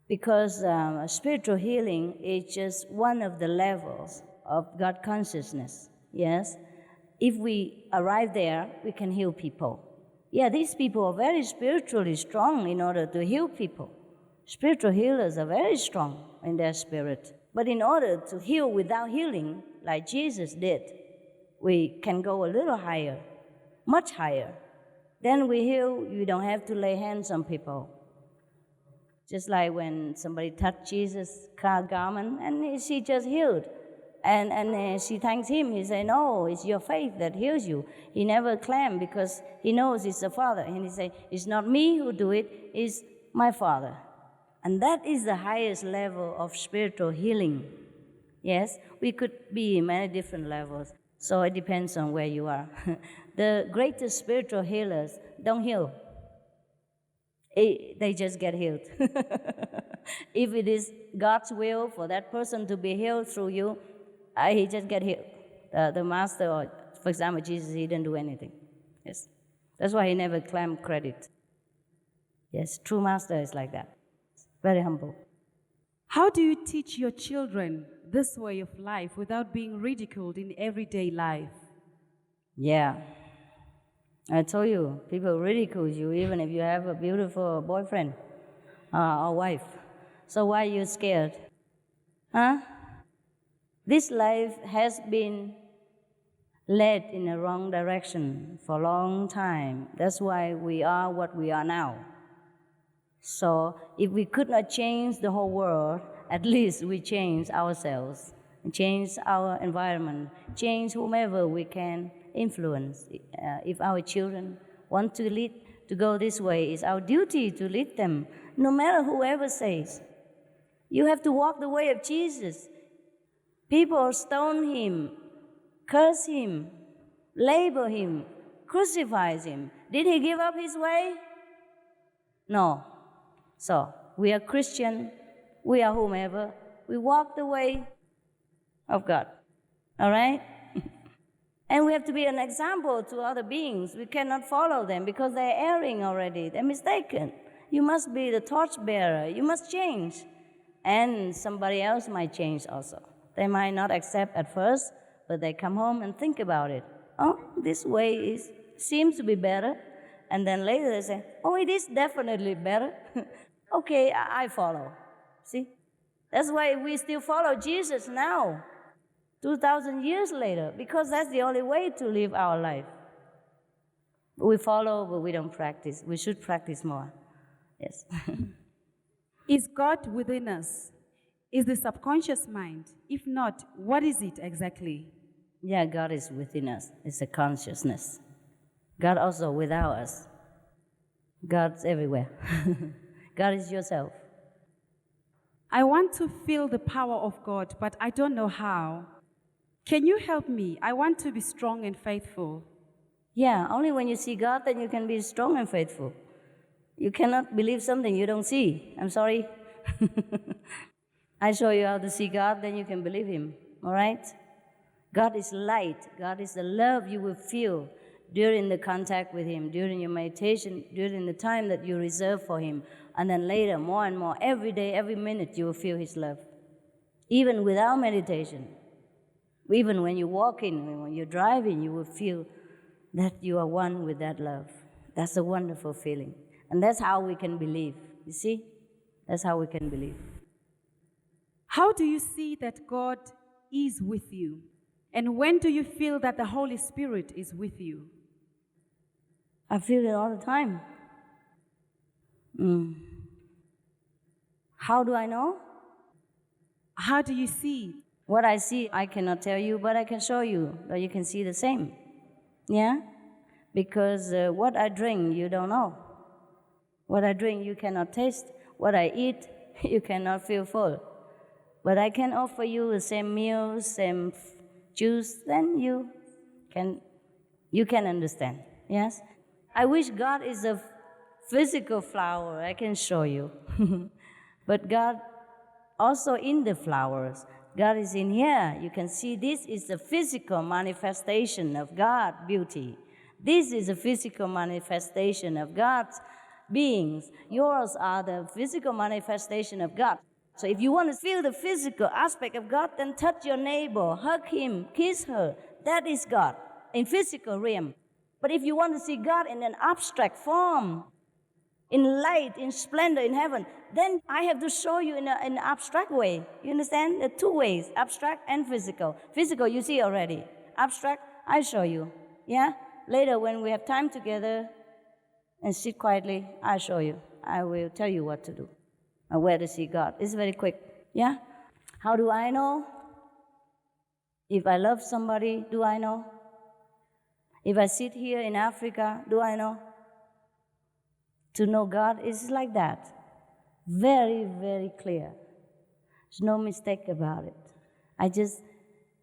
Because spiritual healing is just one of the levels of God consciousness. Yes? If we arrive there, we can heal people. Yeah, these people are very spiritually strong in order to heal people. Spiritual healers are very strong in their spirit. But in order to heal without healing, like Jesus did, we can go a little higher, much higher. Then we heal, you don't have to lay hands on people. Just like when somebody touched Jesus' garment and she just healed. And she thanks him. He said, no, it's your faith that heals you. He never claimed because he knows it's the Father. And he said, it's not me who do it, it's my Father. And that is the highest level of spiritual healing. Yes, we could be in many different levels. So it depends on where you are. The greatest spiritual healers don't heal. They just get healed. If it is God's will for that person to be healed through you, he just get healed. The master, or for example, Jesus, he didn't do anything. Yes, that's why he never claimed credit. Yes, true master is like that. Very humble. How do you teach your children this way of life without being ridiculed in everyday life? Yeah. I told you, people ridicule you even if you have a beautiful boyfriend or wife. So why are you scared? Huh? This life has been led in a wrong direction for a long time. That's why we are what we are now. So if we could not change the whole world, at least we change ourselves, change our environment, change whomever we can influence. If our children want to lead, to go this way, it's our duty to lead them, no matter whoever says. You have to walk the way of Jesus. People stone him, curse him, label him, crucify him. Did he give up his way? No. So, we are Christian, we are whomever, we walk the way of God. All right? And we have to be an example to other beings. We cannot follow them because they're erring already. They're mistaken. You must be the torchbearer. You must change. And somebody else might change also. They might not accept at first, but they come home and think about it. Oh, this way seems to be better. And then later they say, oh, it is definitely better. Okay, I follow. See? That's why we still follow Jesus now, 2,000 years later, because that's the only way to live our life. We follow, but we don't practice. We should practice more. Yes. Is God within us? Is the subconscious mind? If not, what is it exactly? Yeah, God is within us. It's a consciousness. God also without us. God's everywhere. God is yourself. I want to feel the power of God, but I don't know how. Can you help me? I want to be strong and faithful. Yeah, only when you see God, then you can be strong and faithful. You cannot believe something you don't see. I'm sorry. I show you how to see God, then you can believe him. All right? God is light. God is the love you will feel during the contact with him, during your meditation, during the time that you reserve for him. And then later, more and more, every day, every minute, you will feel his love. Even without meditation. Even when you're walking, when you're driving, you will feel that you are one with that love. That's a wonderful feeling. And that's how we can believe. You see? That's how we can believe. How do you see that God is with you? And when do you feel that the Holy Spirit is with you? I feel it all the time. How do I know? How do you see? What I see, I cannot tell you, but I can show you, but you can see the same. Yeah? Because what I drink, you don't know. What I drink, you cannot taste. What I eat, you cannot feel full. But I can offer you the same meal, same juice, then you can understand. Yes? I wish God is a physical flower, I can show you. But God also in the flowers. God is in here. You can see this is the physical manifestation of God's beauty. This is a physical manifestation of God's beings. Yours are the physical manifestation of God. So if you want to feel the physical aspect of God, then touch your neighbor, hug him, kiss her. That is God in physical realm. But if you want to see God in an abstract form, in light, in splendor, in heaven, then I have to show you in an abstract way. You understand? There are two ways, abstract and physical. Physical, you see already. Abstract, I show you. Yeah? Later, when we have time together and sit quietly, I show you. I will tell you what to do and where to see God. It's very quick. Yeah? How do I know? If I love somebody, do I know? If I sit here in Africa, do I know? To know God is like that. Very, very clear. There's no mistake about it. I just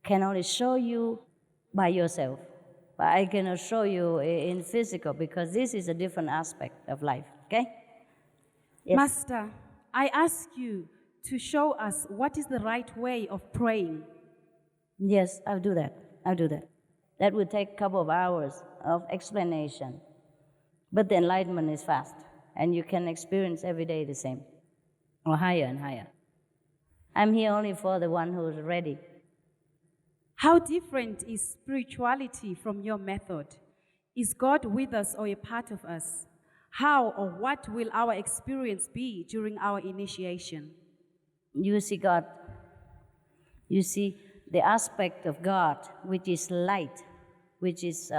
can only show you by yourself. But I cannot show you in physical because this is a different aspect of life. Okay? Yes. Master, I ask you to show us what is the right way of praying. Yes, I'll do that. I'll do that. That would take a couple of hours of explanation. But the enlightenment is fast, and you can experience every day the same, or higher and higher. I'm here only for the one who's ready. How different is spirituality from your method? Is God with us or a part of us? How or what will our experience be during our initiation? You see God. You see the aspect of God, which is light, which is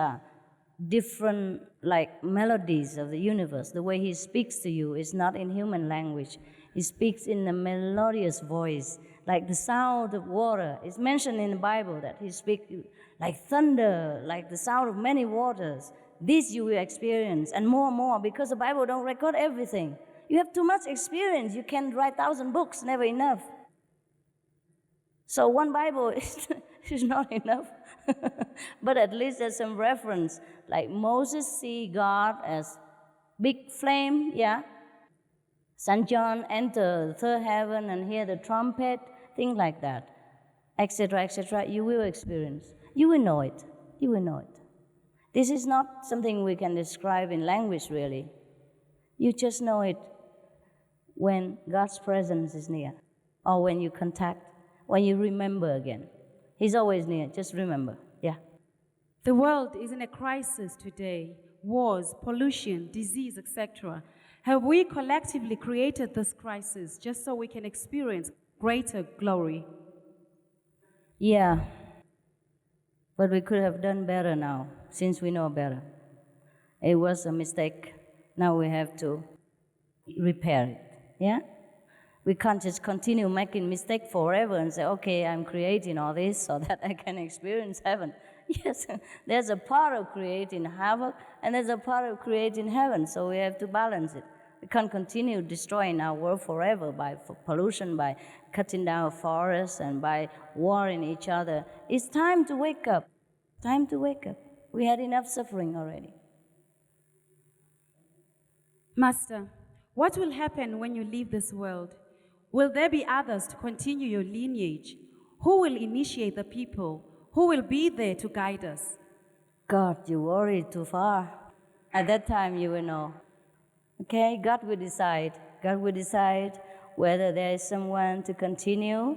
different like melodies of the universe. The way he speaks to you is not in human language. He speaks in a melodious voice, like the sound of water. It's mentioned in the Bible that he speaks like thunder, like the sound of many waters. This you will experience, and more, because the Bible don't record everything. You have too much experience. You can write 1,000 books, never enough. So one Bible is not enough. But at least there's some reference. Like Moses see God as big flame, yeah? St. John enter the third heaven and hear the trumpet, things like that, etc., etc. You will experience. You will know it. You will know it. This is not something we can describe in language, really. You just know it when God's presence is near, or when you contact, when you remember again. He's always near, just remember, yeah. The world is in a crisis today. Wars, pollution, disease, etc. Have we collectively created this crisis just so we can experience greater glory? Yeah, but we could have done better now, since we know better. It was a mistake. Now we have to repair it, yeah? We can't just continue making mistakes forever and say, okay, I'm creating all this so that I can experience heaven. Yes, there's a part of creating havoc and there's a part of creating heaven, so we have to balance it. We can't continue destroying our world forever by pollution, by cutting down forests, and by warring each other. It's time to wake up. Time to wake up. We had enough suffering already. Master, what will happen when you leave this world? Will there be others to continue your lineage? Who will initiate the people? Who will be there to guide us? God, you worried too far. At that time, you will know. Okay, God will decide. God will decide whether there is someone to continue,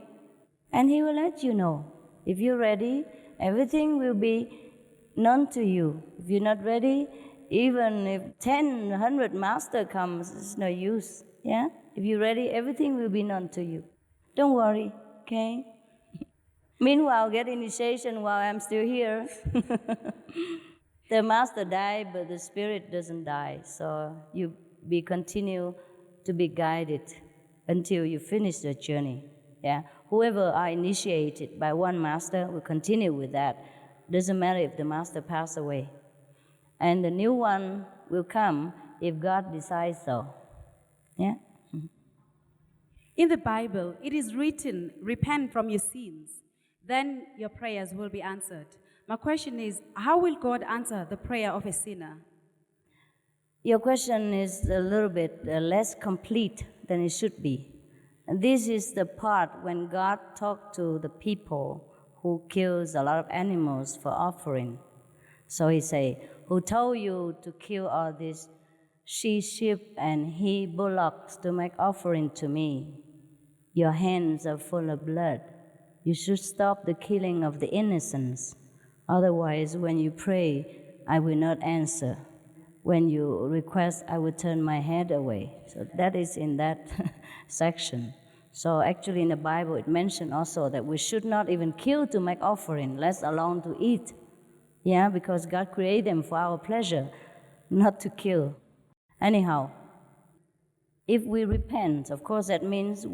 and He will let you know. If you're ready, everything will be none to you. If you're not ready, even if 10, 100 master comes, it's no use. Yeah? If you're ready, everything will be known to you. Don't worry, okay? Meanwhile, get initiation while I'm still here. The master died, but the spirit doesn't die. So you continue to be guided until you finish the journey. Yeah? Whoever are initiated by one master will continue with that. Doesn't matter if the master passed away. And the new one will come if God decides so. Yeah? In the Bible, it is written, repent from your sins, then your prayers will be answered. My question is, how will God answer the prayer of a sinner? Your question is a little bit less complete than it should be. And this is the part when God talked to the people who kills a lot of animals for offering. So he say, who told you to kill all these sheep and he bullocks to make offering to me? Your hands are full of blood. You should stop the killing of the innocents. Otherwise, when you pray, I will not answer. When you request, I will turn my head away. So that is in that section. So actually in the Bible, it mentioned also that we should not even kill to make offering, let alone to eat. Yeah, because God created them for our pleasure, not to kill. Anyhow, if we repent, of course that means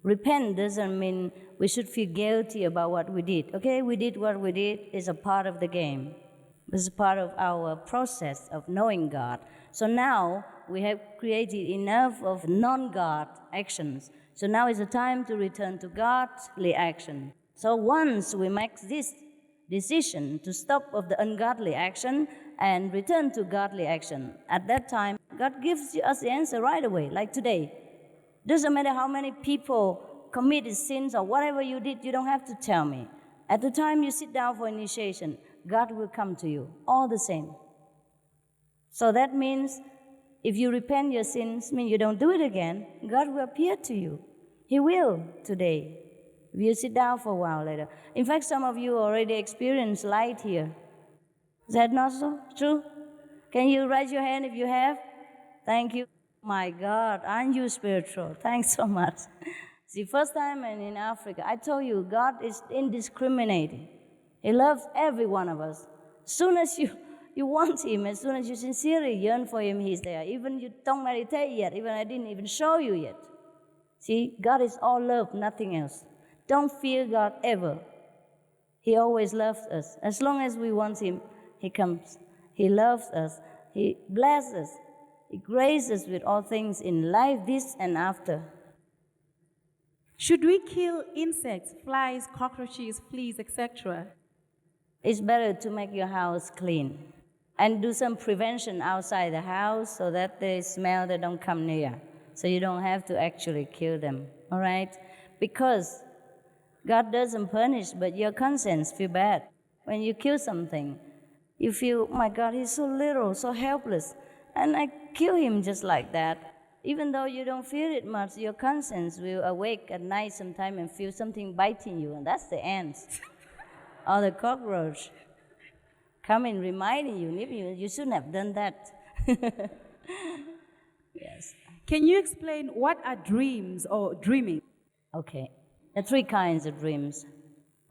repent doesn't mean we should feel guilty about what we did. Okay, we did what we did, it's a part of the game. This is part of our process of knowing God. So now we have created enough of non-God actions. So now is the time to return to godly action. So once we make this decision to stop of the ungodly action and return to godly action, at that time, God gives us the answer right away, like today. Doesn't matter how many people committed sins or whatever you did, you don't have to tell me. At the time you sit down for initiation, God will come to you, all the same. So that means if you repent your sins, mean you don't do it again, God will appear to you. He will today. If you sit down for a while later. In fact, some of you already experienced light here. Is that not so? True? Can you raise your hand if you have? Thank you. My God, aren't you spiritual? Thanks so much. See, first time I'm in Africa, I told you, God is indiscriminating. He loves every one of us. As soon as you want Him, as soon as you sincerely yearn for Him, He's there. Even you don't meditate yet, even I didn't even show you yet. See, God is all love, nothing else. Don't fear God ever. He always loves us. As long as we want Him, He comes. He loves us. He blesses us. He graces us with all things in life, this and after. Should we kill insects, flies, cockroaches, fleas, etc.? It's better to make your house clean and do some prevention outside the house so that they smell, they don't come near. So you don't have to actually kill them, all right? Because God doesn't punish, but your conscience feel bad. When you kill something, you feel, oh my God, he's so little, so helpless. And I kill him just like that. Even though you don't feel it much, your conscience will awake at night sometime and feel something biting you, and that's the ants. Or the cockroach coming reminding you, you shouldn't have done that. Yes. Can you explain what are dreams or dreaming? Okay. There are three kinds of dreams.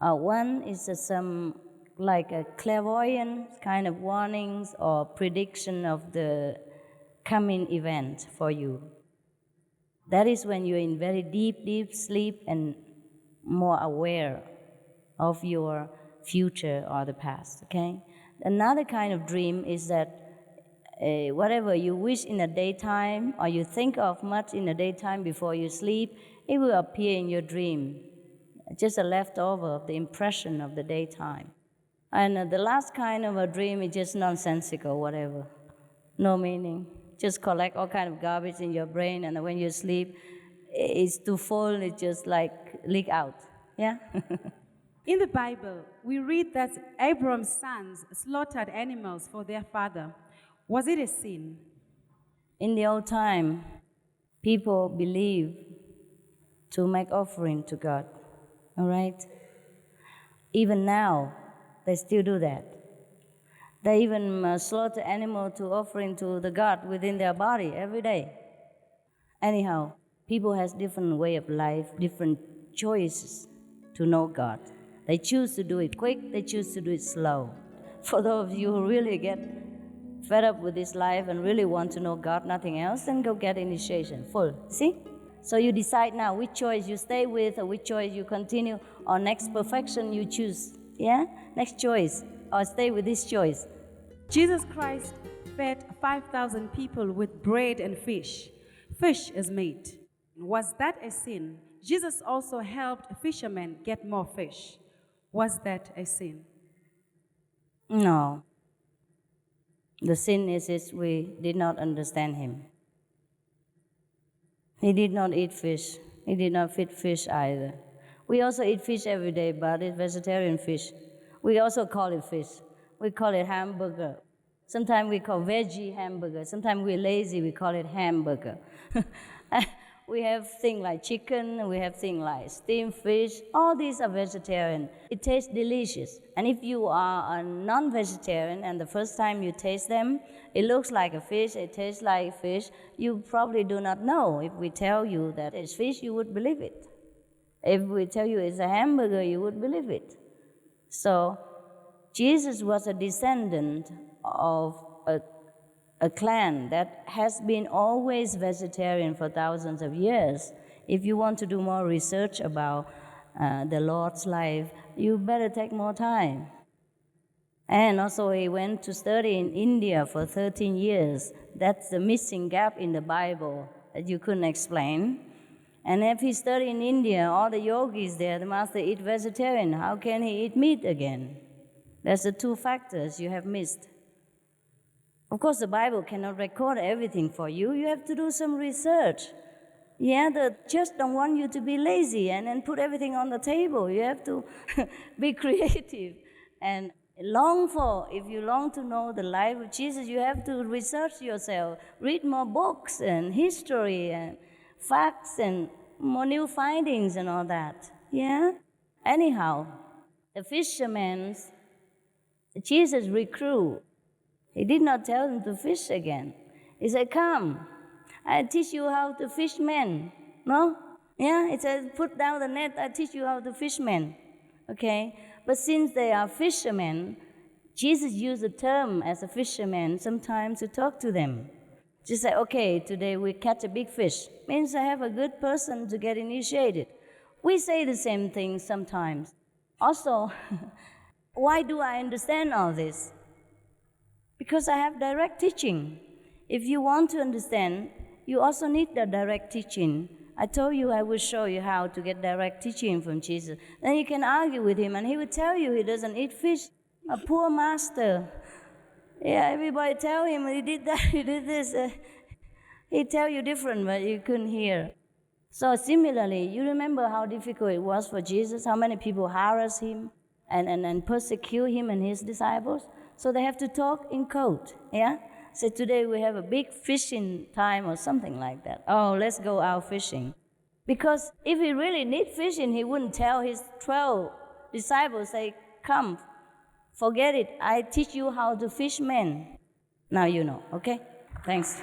One is some like a clairvoyant kind of warnings or prediction of the coming event for you. That is when you're in very deep sleep and more aware of your future or the past, okay? Another kind of dream is that whatever you wish in the daytime or you think of much in the daytime before you sleep, it will appear in your dream, just a leftover of the impression of the daytime. And the last kind of a dream is just nonsensical, whatever, no meaning. Just collect all kind of garbage in your brain, and when you sleep, it's too full, it just like leak out, yeah? In the Bible, we read that Abram's sons slaughtered animals for their father. Was it a sin? In the old time, people believed to make offering to God, all right? Even now, they still do that. They even slaughter animal to offering to the God within their body every day. Anyhow, people has different way of life, different choices to know God. They choose to do it quick, they choose to do it slow. For those of you who really get fed up with this life and really want to know God, nothing else, then go get initiation, full. See? So you decide now which choice you stay with or which choice you continue, or next perfection you choose. Yeah? Next choice, or stay with this choice. Jesus Christ fed 5,000 people with bread and fish. Fish is meat. Was that a sin? Jesus also helped fishermen get more fish. Was that a sin? No. The sin is we did not understand him. He did not eat fish. He did not feed fish either. We also eat fish every day, but it's vegetarian fish. We also call it fish. We call it hamburger. Sometimes we call veggie hamburger. Sometimes we're lazy, we call it hamburger. We have things like chicken, we have things like steamed fish. All these are vegetarian. It tastes delicious. And if you are a non-vegetarian and the first time you taste them, it looks like a fish, it tastes like fish, you probably do not know. If we tell you that it's fish, you would believe it. If we tell you it's a hamburger, you would believe it. So Jesus was a descendant of a clan that has been always vegetarian for thousands of years. If you want to do more research about the Lord's life, you better take more time. And also he went to study in India for 13 years. That's the missing gap in the Bible that you couldn't explain. And if he studied in India, all the yogis there, the master eat vegetarian. How can he eat meat again? That's the two factors you have missed. Of course, the Bible cannot record everything for you. You have to do some research. Yeah, the church don't want you to be lazy and put everything on the table. You have to be creative and long for. If you long to know the life of Jesus, you have to research yourself, read more books and history and facts and more new findings and all that. Yeah? Anyhow, the fishermen, Jesus recruit. He did not tell them to fish again. He said, come, I teach you how to fish men. No? Yeah, it says, put down the net, I teach you how to fish men. Okay? But since they are fishermen, Jesus used the term as a fisherman sometimes to talk to them. Just say, okay, today we catch a big fish. Means I have a good person to get initiated. We say the same thing sometimes. Also, why do I understand all this? Because I have direct teaching. If you want to understand, you also need the direct teaching. I told you I will show you how to get direct teaching from Jesus. Then you can argue with him and he will tell you he doesn't eat fish. A poor master. Yeah, everybody tell him he did that, he did this. He tell you different, but you couldn't hear. So similarly, you remember how difficult it was for Jesus, how many people harass him and persecute him and his disciples? So they have to talk in code, yeah? So today we have a big fishing time or something like that. Oh, let's go out fishing. Because if he really need fishing, he wouldn't tell his 12 disciples, say, come, forget it, I teach you how to fish men. Now you know, okay? Thanks.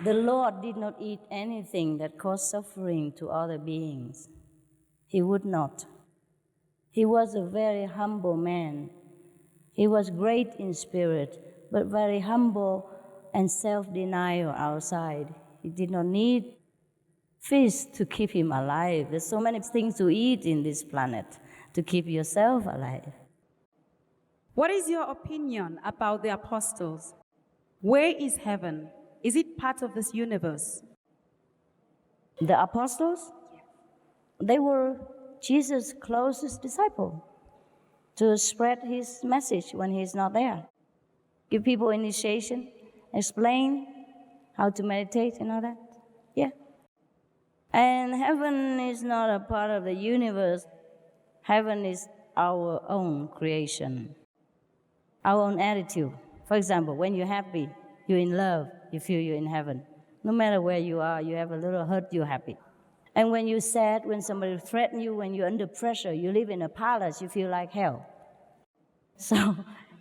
The Lord did not eat anything that caused suffering to other beings. He would not. He was a very humble man. He was great in spirit, but very humble and self-denial outside. He did not need fish to keep him alive. There's so many things to eat in this planet to keep yourself alive. What is your opinion about the apostles? Where is heaven? Is it part of this universe? The apostles, they were Jesus' closest disciple to spread his message when he's not there. Give people initiation, explain how to meditate and all that. Yeah. And heaven is not a part of the universe. Heaven is our own creation, our own attitude. For example, when you're happy, you're in love, you feel you're in heaven. No matter where you are, you have a little hurt, you're happy. And when you're sad, when somebody threatens you, when you're under pressure, you live in a palace, you feel like hell. So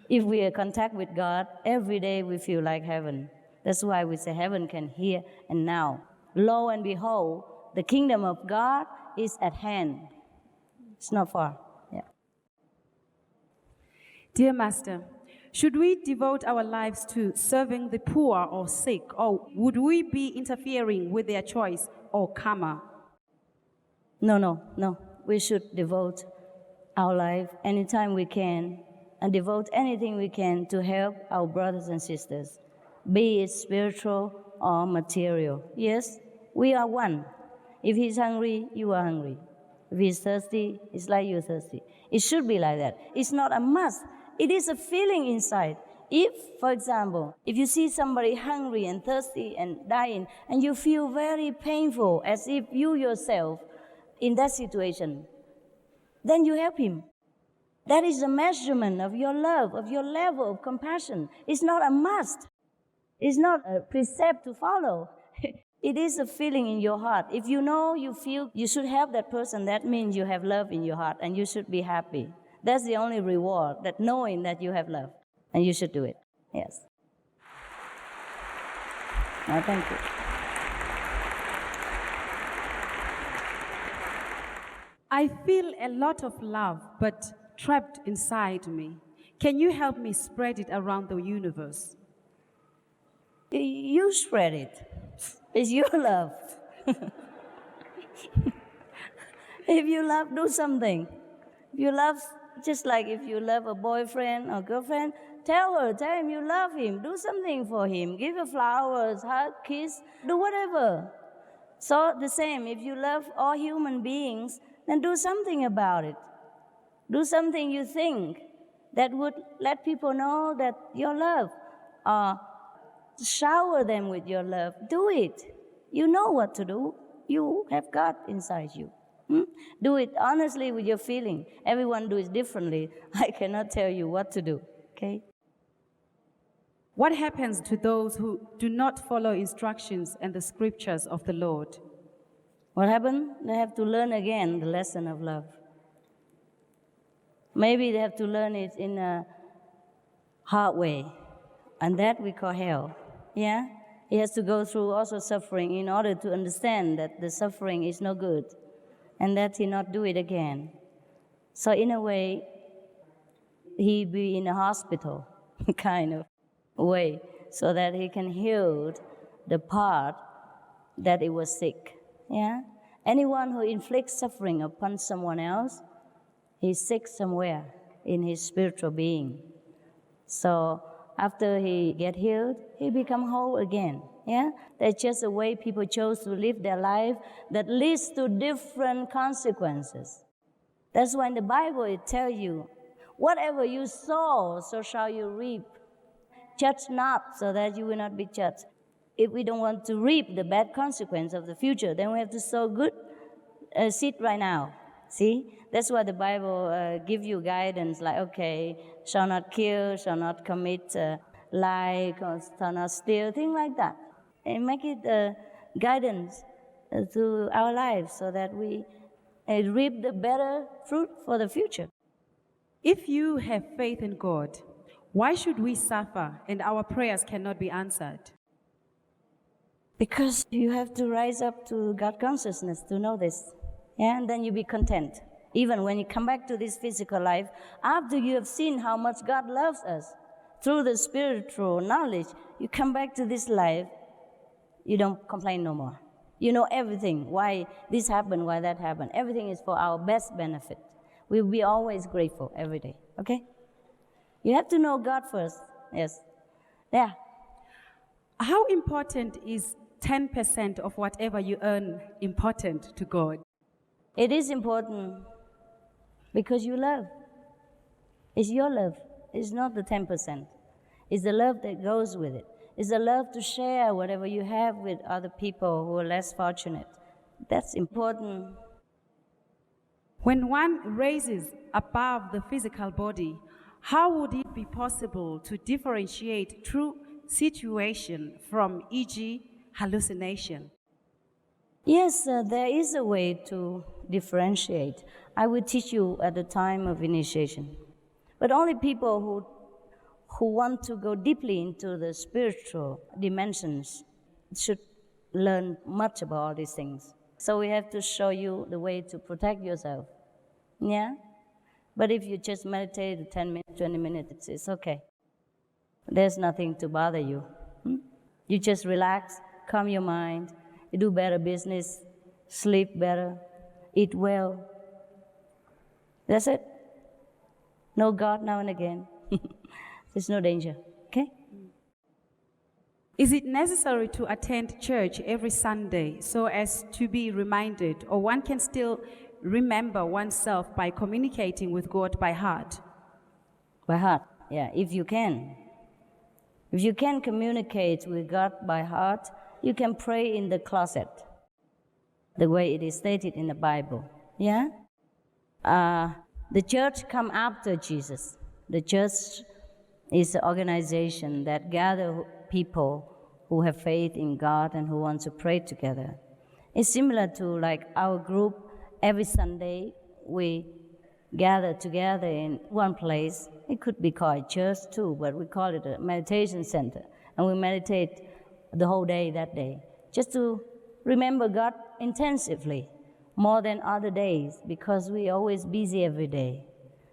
if we are in contact with God, every day we feel like heaven. That's why we say heaven can hear and now. Lo and behold, the kingdom of God is at hand. It's not far. Yeah. Dear Master, should we devote our lives to serving the poor or sick, or would we be interfering with their choice or karma? No. We should devote our life anytime we can and devote anything we can to help our brothers and sisters, be it spiritual or material. Yes, we are one. If he's hungry, you are hungry. If he's thirsty, it's like you're thirsty. It should be like that. It's not a must. It is a feeling inside. If, for example, if you see somebody hungry and thirsty and dying, and you feel very painful as if you yourself in that situation, then you help him. That is a measurement of your love, of your level of compassion. It's not a must. It's not a precept to follow. It is a feeling in your heart. If you know, you feel you should help that person, that means you have love in your heart and you should be happy. That's the only reward, that knowing that you have love and you should do it. Yes. No, thank you. I feel a lot of love, but trapped inside me. Can you help me spread it around the universe? You spread it. It's your love. If you love, do something. If you love, just like if you love a boyfriend or girlfriend, tell him you love him. Do something for him. Give her flowers, hug, kiss, do whatever. So the same, if you love all human beings, then do something about it. Do something you think that would let people know that your love. Shower them with your love. Do it. You know what to do. You have God inside you. Do it honestly with your feeling. Everyone do it differently. I cannot tell you what to do. Okay? What happens to those who do not follow instructions and the scriptures of the Lord? What happened? They have to learn again the lesson of love. Maybe they have to learn it in a hard way, and that we call hell. Yeah? He has to go through also suffering in order to understand that the suffering is no good and that he not do it again. So in a way, he be in a hospital kind of way so that he can heal the part that it was sick. Yeah? Anyone who inflicts suffering upon someone else, he's sick somewhere in his spiritual being. So after he get healed, he become whole again. Yeah? That's just a way people chose to live their life that leads to different consequences. That's why in the Bible it tells you, whatever you sow, so shall you reap. Judge not, so that you will not be judged. If we don't want to reap the bad consequence of the future, then we have to sow good seed right now. See? That's why the Bible gives you guidance like, okay, shall not kill, shall not commit lie, shall not steal, things like that. And make it guidance to our lives so that we reap the better fruit for the future. If you have faith in God, why should we suffer and our prayers cannot be answered? Because you have to rise up to God consciousness to know this. Yeah? And then you be content. Even when you come back to this physical life, after you have seen how much God loves us, through the spiritual knowledge, you come back to this life, you don't complain no more. You know everything, why this happened, why that happened. Everything is for our best benefit. We'll be always grateful every day, okay? You have to know God first, yes. Yeah. How important is 10% of whatever you earn important to God? It is important because you love. It's your love. It's not the 10%. It's the love that goes with it. It's the love to share whatever you have with other people who are less fortunate. That's important. When one raises above the physical body, how would it be possible to differentiate true situation from, e.g., hallucination? Yes, there is a way to differentiate. I will teach you at the time of initiation. But only people who want to go deeply into the spiritual dimensions should learn much about all these things. So we have to show you the way to protect yourself. Yeah? But if you just meditate 10 minutes, 20 minutes, it's okay. There's nothing to bother you. You just relax, calm your mind, you do better business, sleep better, eat well. That's it. Know God now and again. There's no danger, okay? Is it necessary to attend church every Sunday so as to be reminded, or one can still remember oneself by communicating with God by heart? By heart, yeah, if you can. If you can communicate with God by heart, you can pray in the closet, the way it is stated in the Bible, yeah? The church come after Jesus. The church is an organization that gather people who have faith in God and who want to pray together. It's similar to like our group. Every Sunday we gather together in one place. It could be called church too, but we call it a meditation center. And we meditate the whole day that day, just to remember God intensively, more than other days, because we're always busy every day.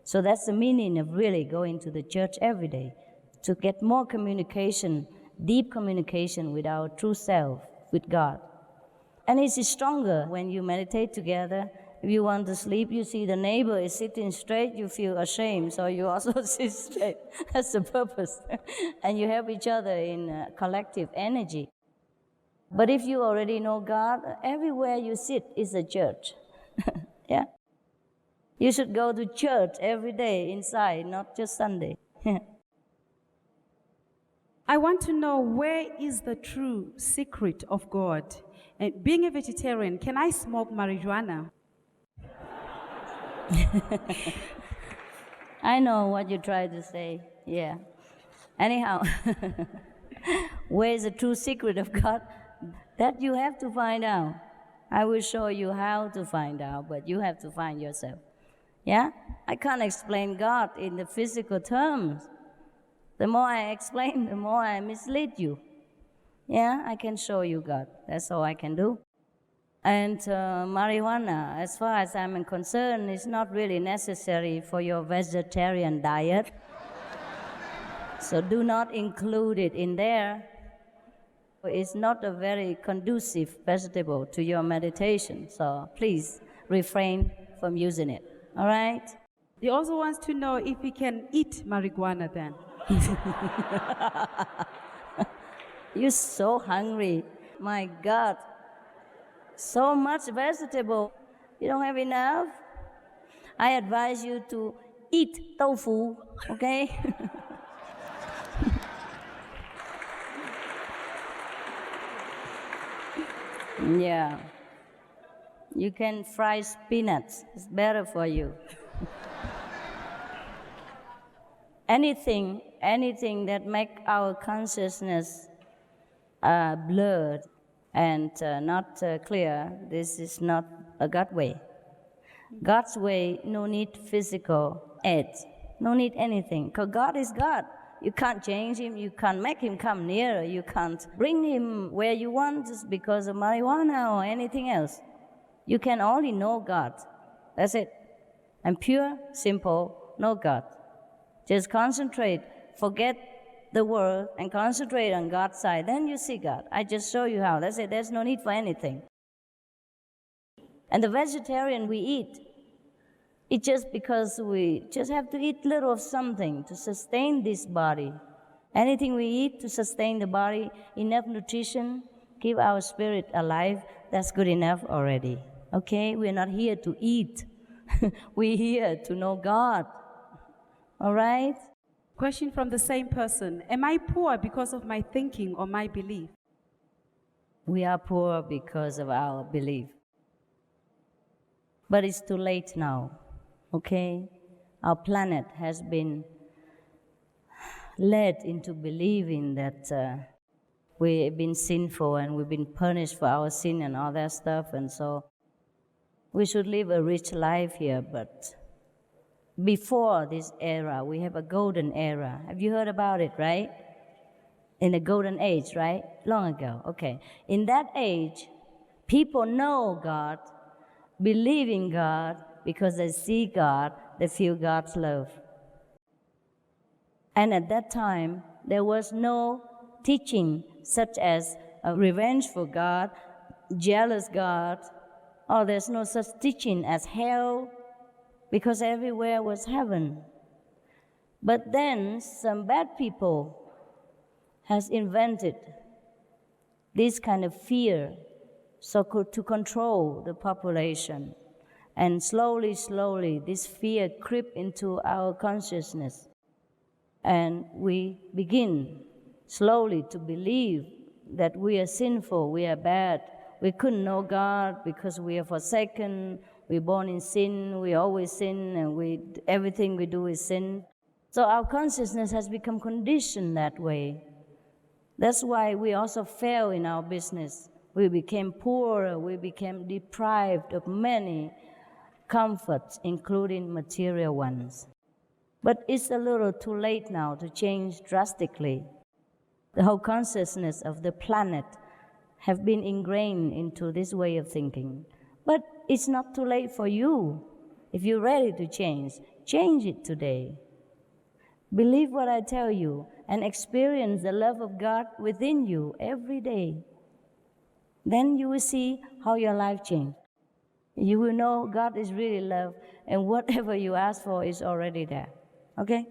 So that's the meaning of really going to the church every day, to get more communication, deep communication with our true self, with God. And it's stronger when you meditate together. If you want to sleep, you see the neighbor is sitting straight, you feel ashamed, so you also sit straight. That's the purpose. And you help each other in collective energy. But if you already know God, everywhere you sit is a church. Yeah? You should go to church every day inside, not just Sunday. I want to know, where is the true secret of God? And being a vegetarian, can I smoke marijuana? I know what you try to say, yeah. Anyhow, where is the true secret of God? That you have to find out. I will show you how to find out, but you have to find yourself. Yeah? I can't explain God in the physical terms. The more I explain, the more I mislead you. Yeah, I can show you God. That's all I can do. And marijuana, as far as I'm concerned, is not really necessary for your vegetarian diet. So do not include it in there. It's not a very conducive vegetable to your meditation. So please refrain from using it. All right? He also wants to know if he can eat marijuana then. You're so hungry. My God. So much vegetable. You don't have enough? I advise you to eat tofu, okay? Yeah. You can fry peanuts. It's better for you. Anything that make our consciousness blurred and not clear, this is not a God way. God's way, no need physical aid, no need anything, because God is God. You can't change him, you can't make him come nearer, you can't bring him where you want just because of marijuana or anything else. You can only know God. That's it. And pure, simple, know God. Just concentrate, forget the world and concentrate on God's side. Then you see God. I just show you how. That's it. There's no need for anything. And the vegetarian we eat, it's just because we just have to eat little of something to sustain this body. Anything we eat to sustain the body, enough nutrition, keep our spirit alive, that's good enough already. Okay? We're not here to eat. We're here to know God. All right? Question from the same person. Am I poor because of my thinking or my belief? We are poor because of our belief. But it's too late now. Okay? Our planet has been led into believing that we've been sinful and we've been punished for our sin and all that stuff, and so we should live a rich life here. But before this era, we have a golden era. Have you heard about it, right? In the golden age, right? Long ago, okay. In that age, people know God, believe in God, because they see God, they feel God's love. And at that time, there was no teaching such as a revengeful God, jealous God, or there's no such teaching as hell, because everywhere was heaven. But then some bad people has invented this kind of fear to control the population. And slowly, this fear creep into our consciousness. And we begin slowly to believe that we are sinful, we are bad. We couldn't know God because we are forsaken, we're born in sin, we always sin, and everything we do is sin. So our consciousness has become conditioned that way. That's why we also fail in our business. We became poorer, we became deprived of many comforts, including material ones. But it's a little too late now to change drastically. The whole consciousness of the planet have been ingrained into this way of thinking. But it's not too late for you. If you're ready to change it today. Believe what I tell you and experience the love of God within you every day. Then you will see how your life changes. You will know God is really love, and whatever you ask for is already there. Okay?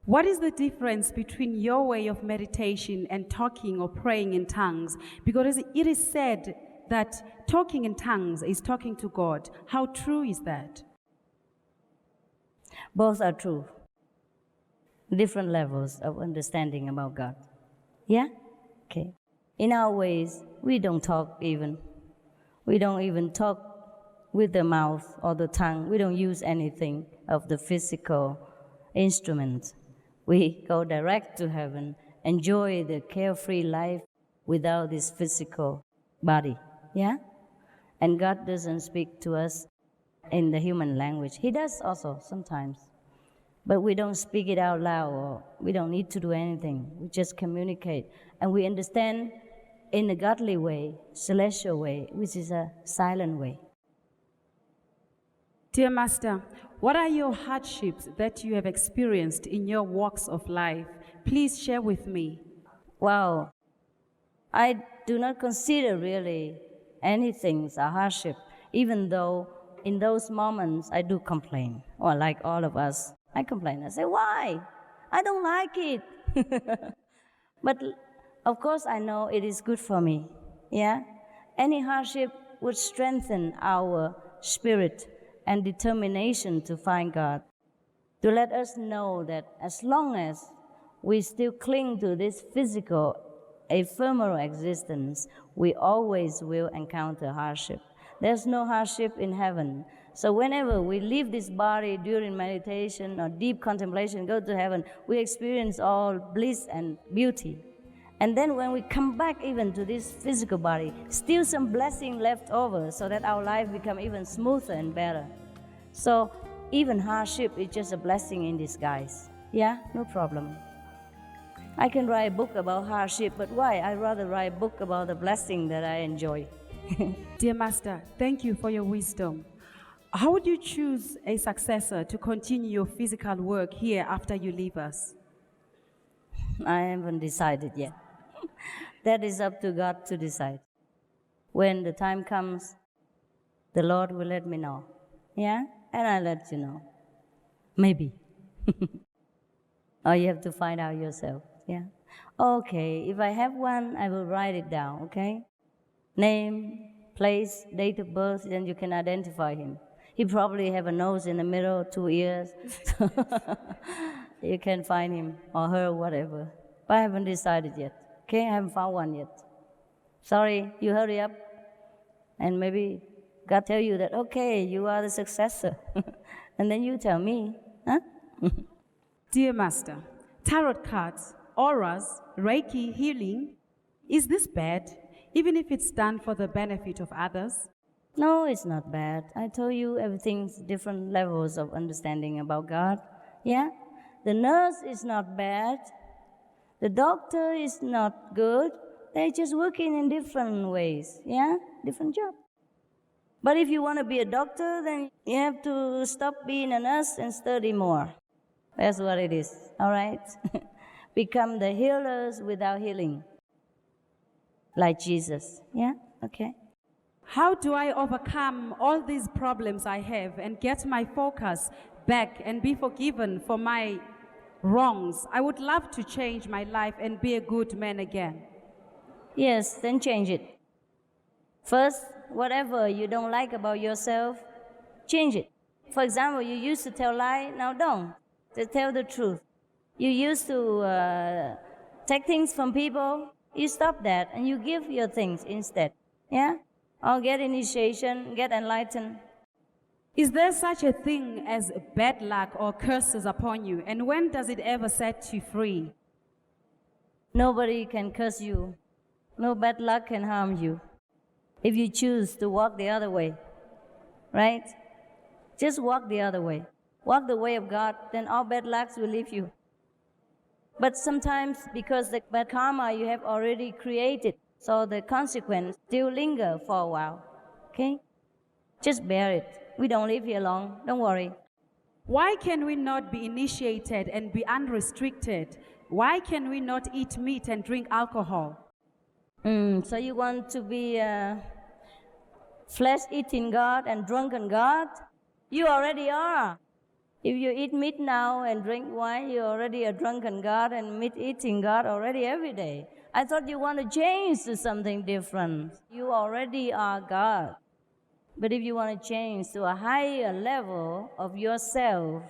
What is the difference between your way of meditation and talking or praying in tongues? Because it is said that talking in tongues is talking to God. How true is that? Both are true. Different levels of understanding about God. Yeah? Okay. In our ways, we don't talk even. We don't even talk with the mouth or the tongue. We don't use anything of the physical instruments. We go direct to heaven, enjoy the carefree life without this physical body. Yeah? And God doesn't speak to us in the human language. He does also sometimes. But we don't speak it out loud, or we don't need to do anything. We just communicate. And we understand in a godly way, celestial way, which is a silent way. Dear Master, what are your hardships that you have experienced in your walks of life? Please share with me. Wow. I do not consider really anything a hardship, even though in those moments I do complain, or like all of us, I complain. I say, why? I don't like it. But of course I know it is good for me. Yeah? Any hardship would strengthen our spirit and determination to find God, to let us know that as long as we still cling to this physical, ephemeral existence, we always will encounter hardship. There's no hardship in heaven. So whenever we leave this body during meditation or deep contemplation, go to heaven, we experience all bliss and beauty. And then when we come back even to this physical body, still some blessing left over so that our life become even smoother and better. So even hardship is just a blessing in disguise. Yeah, no problem. I can write a book about hardship, but why? I'd rather write a book about the blessing that I enjoy. Dear Master, thank you for your wisdom. How would you choose a successor to continue your physical work here after you leave us? I haven't decided yet. That is up to God to decide. When the time comes, the Lord will let me know. Yeah? And I'll let you know. Maybe. Or you have to find out yourself. Yeah? Okay, if I have one, I will write it down, okay? Name, place, date of birth, then you can identify him. He probably have a nose in the middle, 2 ears. You can find him or her, whatever. But I haven't decided yet. Okay, I haven't found one yet. Sorry, you hurry up. And maybe God tell you that, okay, you are the successor. And then you tell me, huh? Dear Master, tarot cards auras, Reiki, healing. Is this bad, even if it's done for the benefit of others? No, it's not bad. I told you everything's different levels of understanding about God. Yeah? The nurse is not bad. The doctor is not good. They're just working in different ways. Yeah? Different job. But if you want to be a doctor, then you have to stop being a nurse and study more. That's what it is. All right? Become the healers without healing. Like Jesus. Yeah? Okay. How do I overcome all these problems I have and get my focus back and be forgiven for my wrongs? I would love to change my life and be a good man again. Yes, then change it. First, whatever you don't like about yourself, change it. For example, you used to tell lie, now don't. Just tell the truth. You used to take things from people, you stop that and you give your things instead. Yeah? Or get initiation, get enlightened. Is there such a thing as bad luck or curses upon you? And when does it ever set you free? Nobody can curse you. No bad luck can harm you. If you choose to walk the other way, right? Just walk the other way. Walk the way of God, then all bad lucks will leave you. But sometimes, because the bad karma you have already created, so the consequence still linger for a while. Okay? Just bear it. We don't live here long. Don't worry. Why can we not be initiated and be unrestricted? Why can we not eat meat and drink alcohol? So you want to be a flesh-eating God and drunken God? You already are. If you eat meat now and drink wine, you're already a drunken God and meat-eating God already every day. I thought you want to change to something different. You already are God. But if you want to change to a higher level of yourself,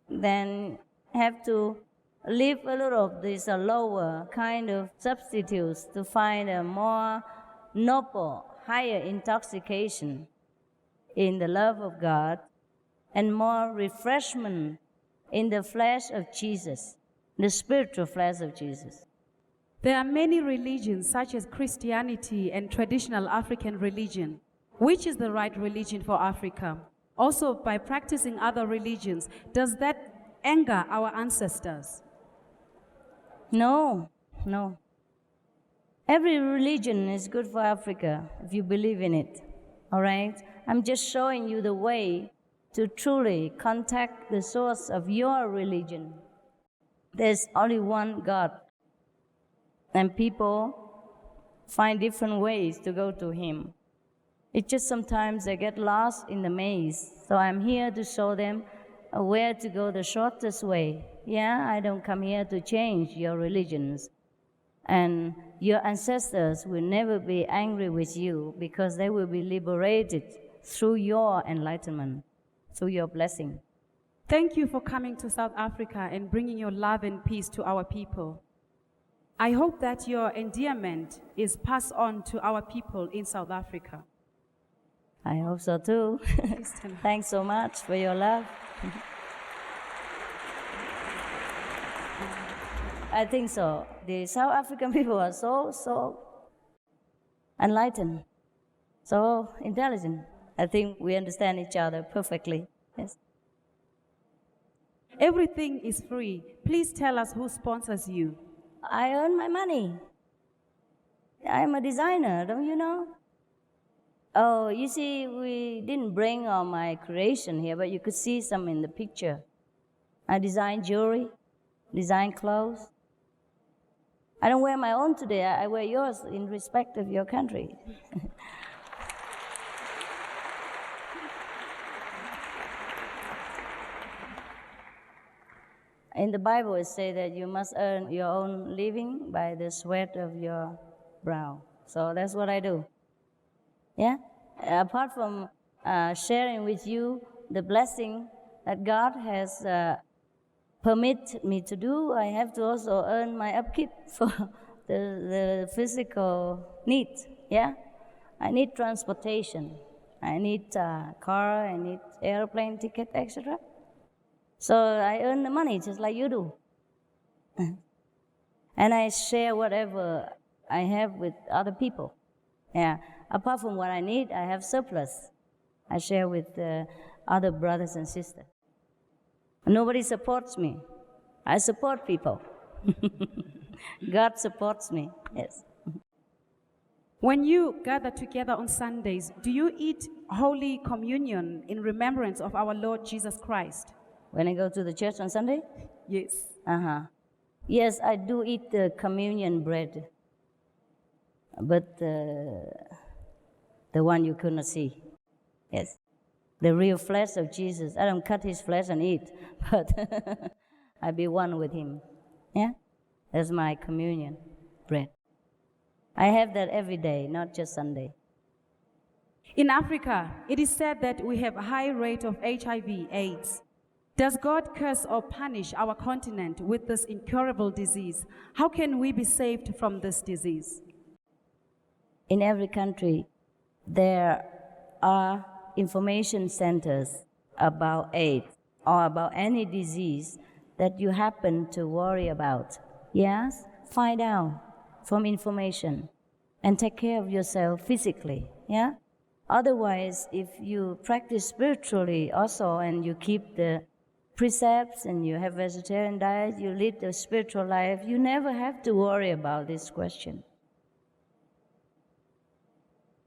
then have to live a little of this lower kind of substitutes to find a more noble, higher intoxication in the love of God and more refreshment in the flesh of Jesus, the spiritual flesh of Jesus. There are many religions, such as Christianity and traditional African religion. Which is the right religion for Africa? Also, by practicing other religions, does that anger our ancestors? No. Every religion is good for Africa if you believe in it. All right? I'm just showing you the way to truly contact the source of your religion. There's only one God. And people find different ways to go to Him. It's just sometimes they get lost in the maze. So I'm here to show them where to go the shortest way. Yeah, I don't come here to change your religions. And your ancestors will never be angry with you because they will be liberated through your enlightenment, through your blessing. Thank you for coming to South Africa and bringing your love and peace to our people. I hope that your endearment is passed on to our people in South Africa. I hope so too. Thanks so much for your love. I think so. The South African people are so enlightened, so intelligent. I think we understand each other perfectly. Yes. Everything is free. Please tell us who sponsors you. I earn my money. I'm a designer, don't you know? Oh, you see, we didn't bring all my creation here, but you could see some in the picture. I design jewelry, design clothes. I don't wear my own today. I wear yours in respect of your country. In the Bible, it says that you must earn your own living by the sweat of your brow. So that's what I do. Yeah? Apart from sharing with you the blessing that God has permitted me to do, I have to also earn my upkeep for the physical needs. Yeah? I need transportation. I need car, I need airplane ticket, etc. So I earn the money just like you do. And I share whatever I have with other people. Yeah. Apart from what I need, I have surplus. I share with other brothers and sisters. Nobody supports me. I support people. God supports me, yes. When you gather together on Sundays, do you eat Holy Communion in remembrance of our Lord Jesus Christ? When I go to the church on Sunday? Yes. Yes, I do eat the communion bread, but the one you could not see. Yes, the real flesh of Jesus. I don't cut his flesh and eat, but I be one with him. Yeah, that's my communion bread. I have that every day, not just Sunday. In Africa, it is said that we have a high rate of HIV/AIDS. Does God curse or punish our continent with this incurable disease? How can we be saved from this disease? In every country, there are information centers about AIDS or about any disease that you happen to worry about. Yes? Find out from information and take care of yourself physically. Yeah? Otherwise, if you practice spiritually also and you keep the precepts and you have vegetarian diet, you lead a spiritual life, you never have to worry about this question.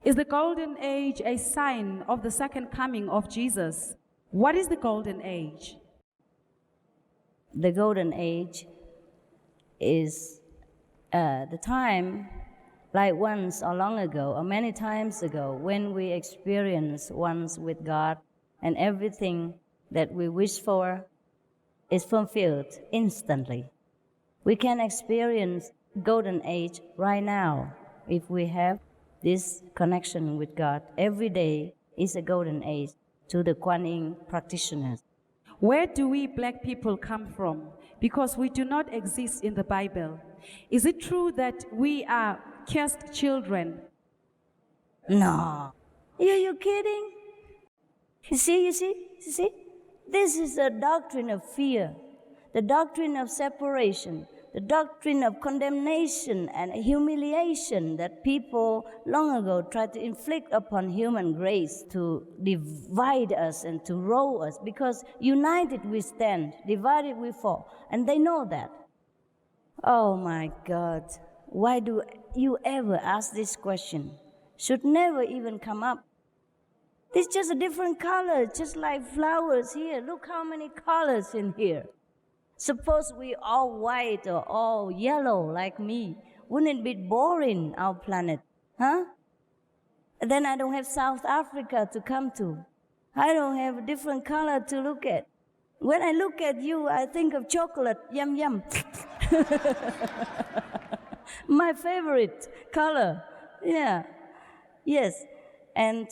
Is the golden age a sign of the second coming of Jesus? What is the golden age? The golden age is the time, like once or long ago or many times ago, when we experience once with God and everything that we wish for is fulfilled instantly. We can experience golden age right now if we have this connection with God. Every day is a golden age to the Kuan Yin practitioners. Where do we black people come from? Because we do not exist in the Bible. Is it true that we are cursed children? No. Are you kidding? You see? This is a doctrine of fear, the doctrine of separation, the doctrine of condemnation and humiliation that people long ago tried to inflict upon human race to divide us and to row us, because united we stand, divided we fall, and they know that. Oh my God, why do you ever ask this question? Should never even come up. It's just a different color, just like flowers here. Look how many colors in here. Suppose we all white or all yellow like me. Wouldn't it be boring, our planet? Huh? Then I don't have South Africa to come to. I don't have a different color to look at. When I look at you, I think of chocolate. Yum, yum. My favorite color. Yeah. Yes. And,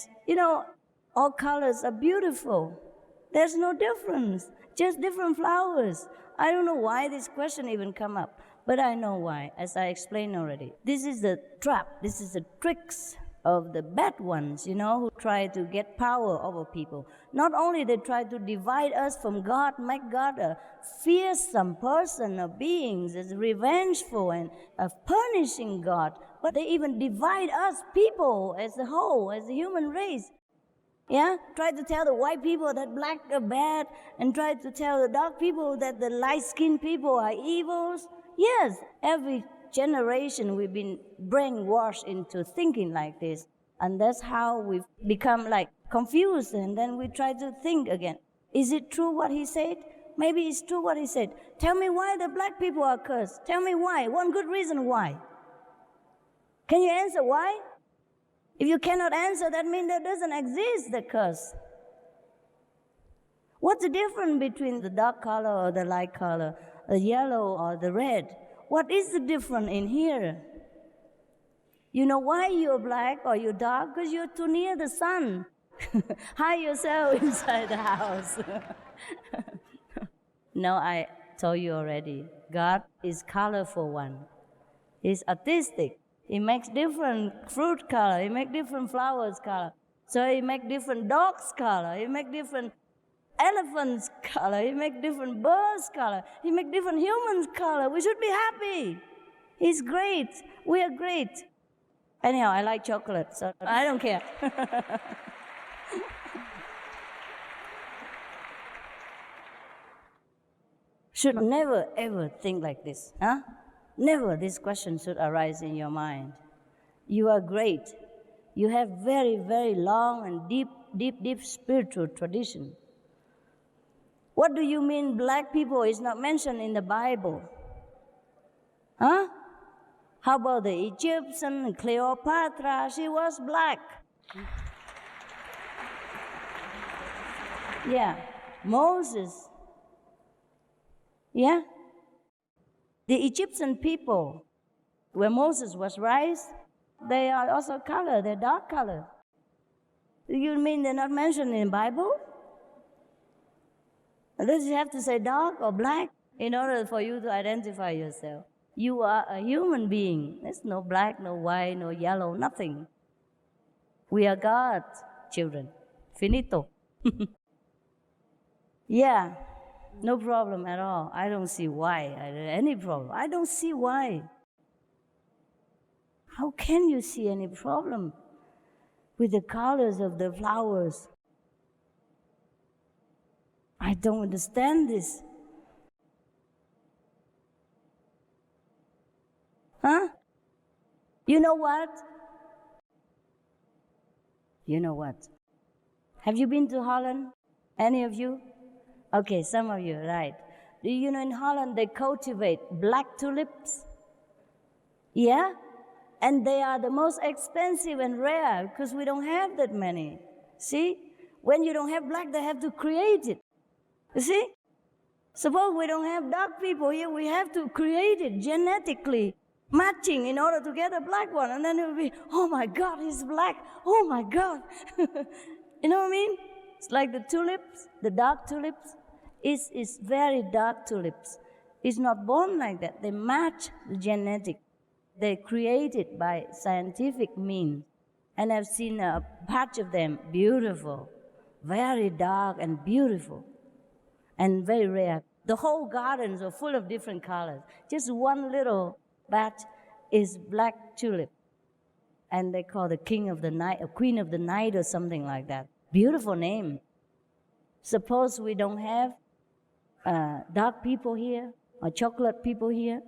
all colors are beautiful. There's no difference, just different flowers. I don't know why this question even come up, but I know why, as I explained already. This is the trap, this is the tricks of the bad ones, who try to get power over people. Not only they try to divide us from God, make God a fearsome person or beings that's revengeful and punishing God, but they even divide us people as a whole, as a human race. Yeah, try to tell the white people that black are bad, and try to tell the dark people that the light-skinned people are evils. Yes, every generation we've been brainwashed into thinking like this, and that's how we've become confused, and then we try to think again. Is it true what he said? Maybe it's true what he said. Tell me why the black people are cursed. Tell me why. One good reason why. Can you answer why? If you cannot answer, that means there doesn't exist the curse. What's the difference between the dark color or the light color, the yellow or the red? What is the difference in here? You know why you're black or you're dark? Because you're too near the sun. Hide yourself inside the house. No, I told you already. God is colorful one. He's artistic. He makes different fruit color. He makes different flowers color. So he makes different dogs color. He makes different elephants color. He makes different birds color. He makes different humans color. We should be happy. He's great. We are great. Anyhow, I like chocolate, so I don't care. Should never ever think like this, huh? Never this question should arise in your mind. You are great. You have very, very long and deep spiritual tradition. What do you mean black people is not mentioned in the Bible? Huh? How about the Egyptian, Cleopatra? She was black. Yeah, Moses. Yeah? The Egyptian people, where Moses was raised, they are also color, they're dark color. You mean they're not mentioned in the Bible? Does you have to say dark or black in order for you to identify yourself? You are a human being. There's no black, no white, no yellow, nothing. We are God's children. Finito. Yeah, no problem at all. I don't see why. Any problem. I don't see why. How can you see any problem with the colors of the flowers? I don't understand this. Huh? You know what? You know what? Have you been to Holland? Any of you? Okay, some of you, right. Do you know in Holland they cultivate black tulips? Yeah? And they are the most expensive and rare because we don't have that many. See? When you don't have black, they have to create it. You see? Suppose we don't have dark people here, we have to create it genetically, matching in order to get a black one. And then it will be, oh my God, he's black. Oh my God. You know what I mean? It's like the tulips, the dark tulips. It's very dark tulips. It's not born like that. They match the genetic. They create it by scientific means. And I've seen a patch of them, beautiful, very dark and beautiful, and very rare. The whole gardens are full of different colors. Just one little batch is black tulip. And they call the king of the night, or queen of the night or something like that. Beautiful name. Suppose we don't have dark people here or chocolate people here,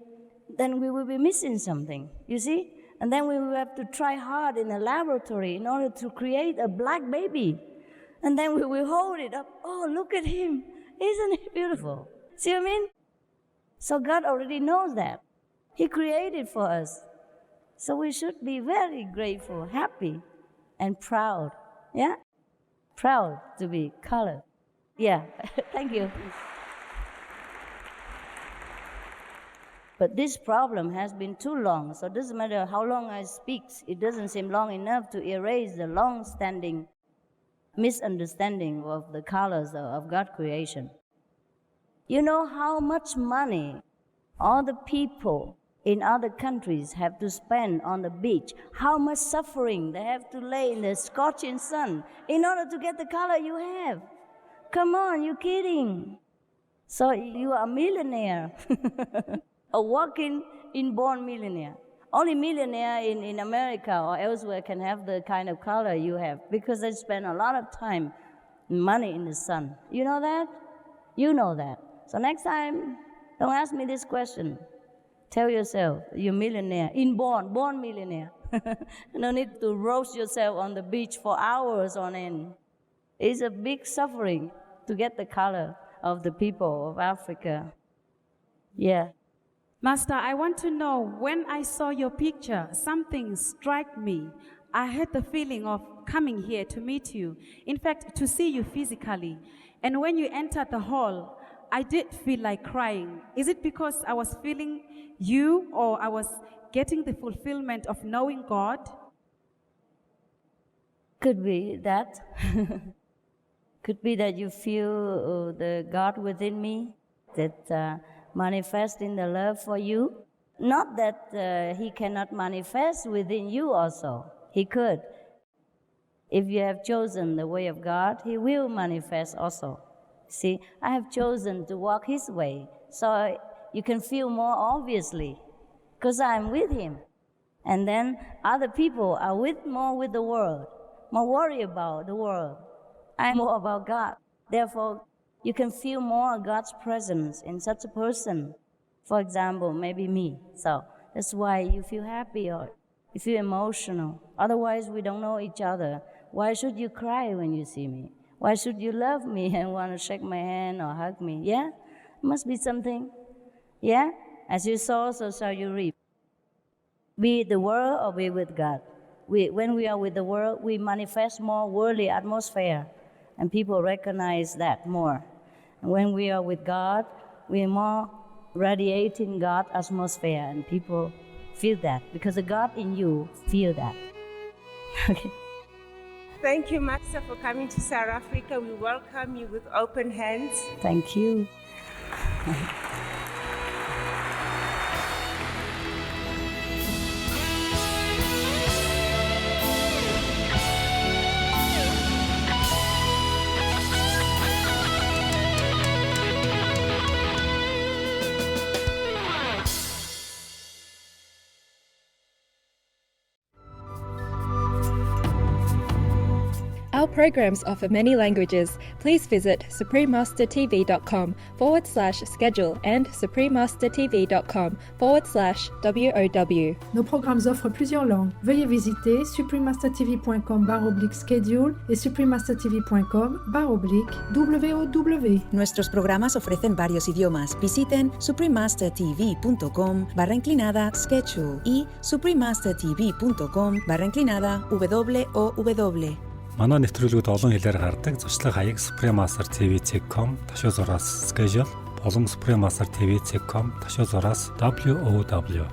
then we will be missing something, you see? And then we will have to try hard in a laboratory in order to create a black baby. And then we will hold it up. Oh, look at him. Isn't he beautiful? See what I mean? So God already knows that. He created for us. So we should be very grateful, happy, and proud. Yeah? Proud to be colored. Yeah, thank you. But this problem has been too long, so it doesn't matter how long I speak, it doesn't seem long enough to erase the long-standing misunderstanding of the colors of God's creation. You know how much money all the people in other countries have to spend on the beach, how much suffering they have to lay in the scorching sun in order to get the color you have. Come on, you're kidding. So you are a millionaire, a walking inborn millionaire. Only millionaire in America or elsewhere can have the kind of color you have because they spend a lot of time and money in the sun. You know that? You know that. So next time, don't ask me this question. Tell yourself, you're millionaire, born millionaire. No need to roast yourself on the beach for hours on end. It's a big suffering to get the color of the people of Africa. Yeah. Master, I want to know, when I saw your picture, something struck me. I had the feeling of coming here to meet you. In fact, to see you physically. And when you entered the hall, I did feel like crying. Is it because I was feeling you, or I was getting the fulfillment of knowing God? Could be that. Could be that you feel the God within me that manifests in the love for you. Not that he cannot manifest within you also. He could. If you have chosen the way of God, he will manifest also. See, I have chosen to walk his way, so you can feel more obviously. because I'm with him. And then other people are more with the world, more worried about the world. I'm more about God. Therefore, you can feel more God's presence in such a person. For example, maybe me. So that's why you feel happy or you feel emotional. Otherwise, we don't know each other. Why should you cry when you see me? Why should you love me and want to shake my hand or hug me? Yeah? Must be something. Yeah? As you sow, so shall you reap. Be with the world or be with God. When we are with the world, we manifest more worldly atmosphere, and people recognize that more. And when we are with God, we are more radiating God atmosphere, and people feel that because the God in you feel that. Okay. Thank you, Master, for coming to South Africa. We welcome you with open hands. Thank you. Our programs offer many languages. Please visit suprememastertv.com/schedule and suprememastertv.com/WOW. Nos programmes offrent plusieurs langues. Veuillez visiter suprememastertv.com/schedule et suprememastertv.com/WOW. Nuestros programas ofrecen varios idiomas. Visiten suprememastertv.com/schedule y suprememastertv.com/WOW. Манай нэвтрүүлгүүд олон хэлээр гардаг. Зочлог хаяг suprememastertv.com/schedule болон suprememastertv.com/WOW.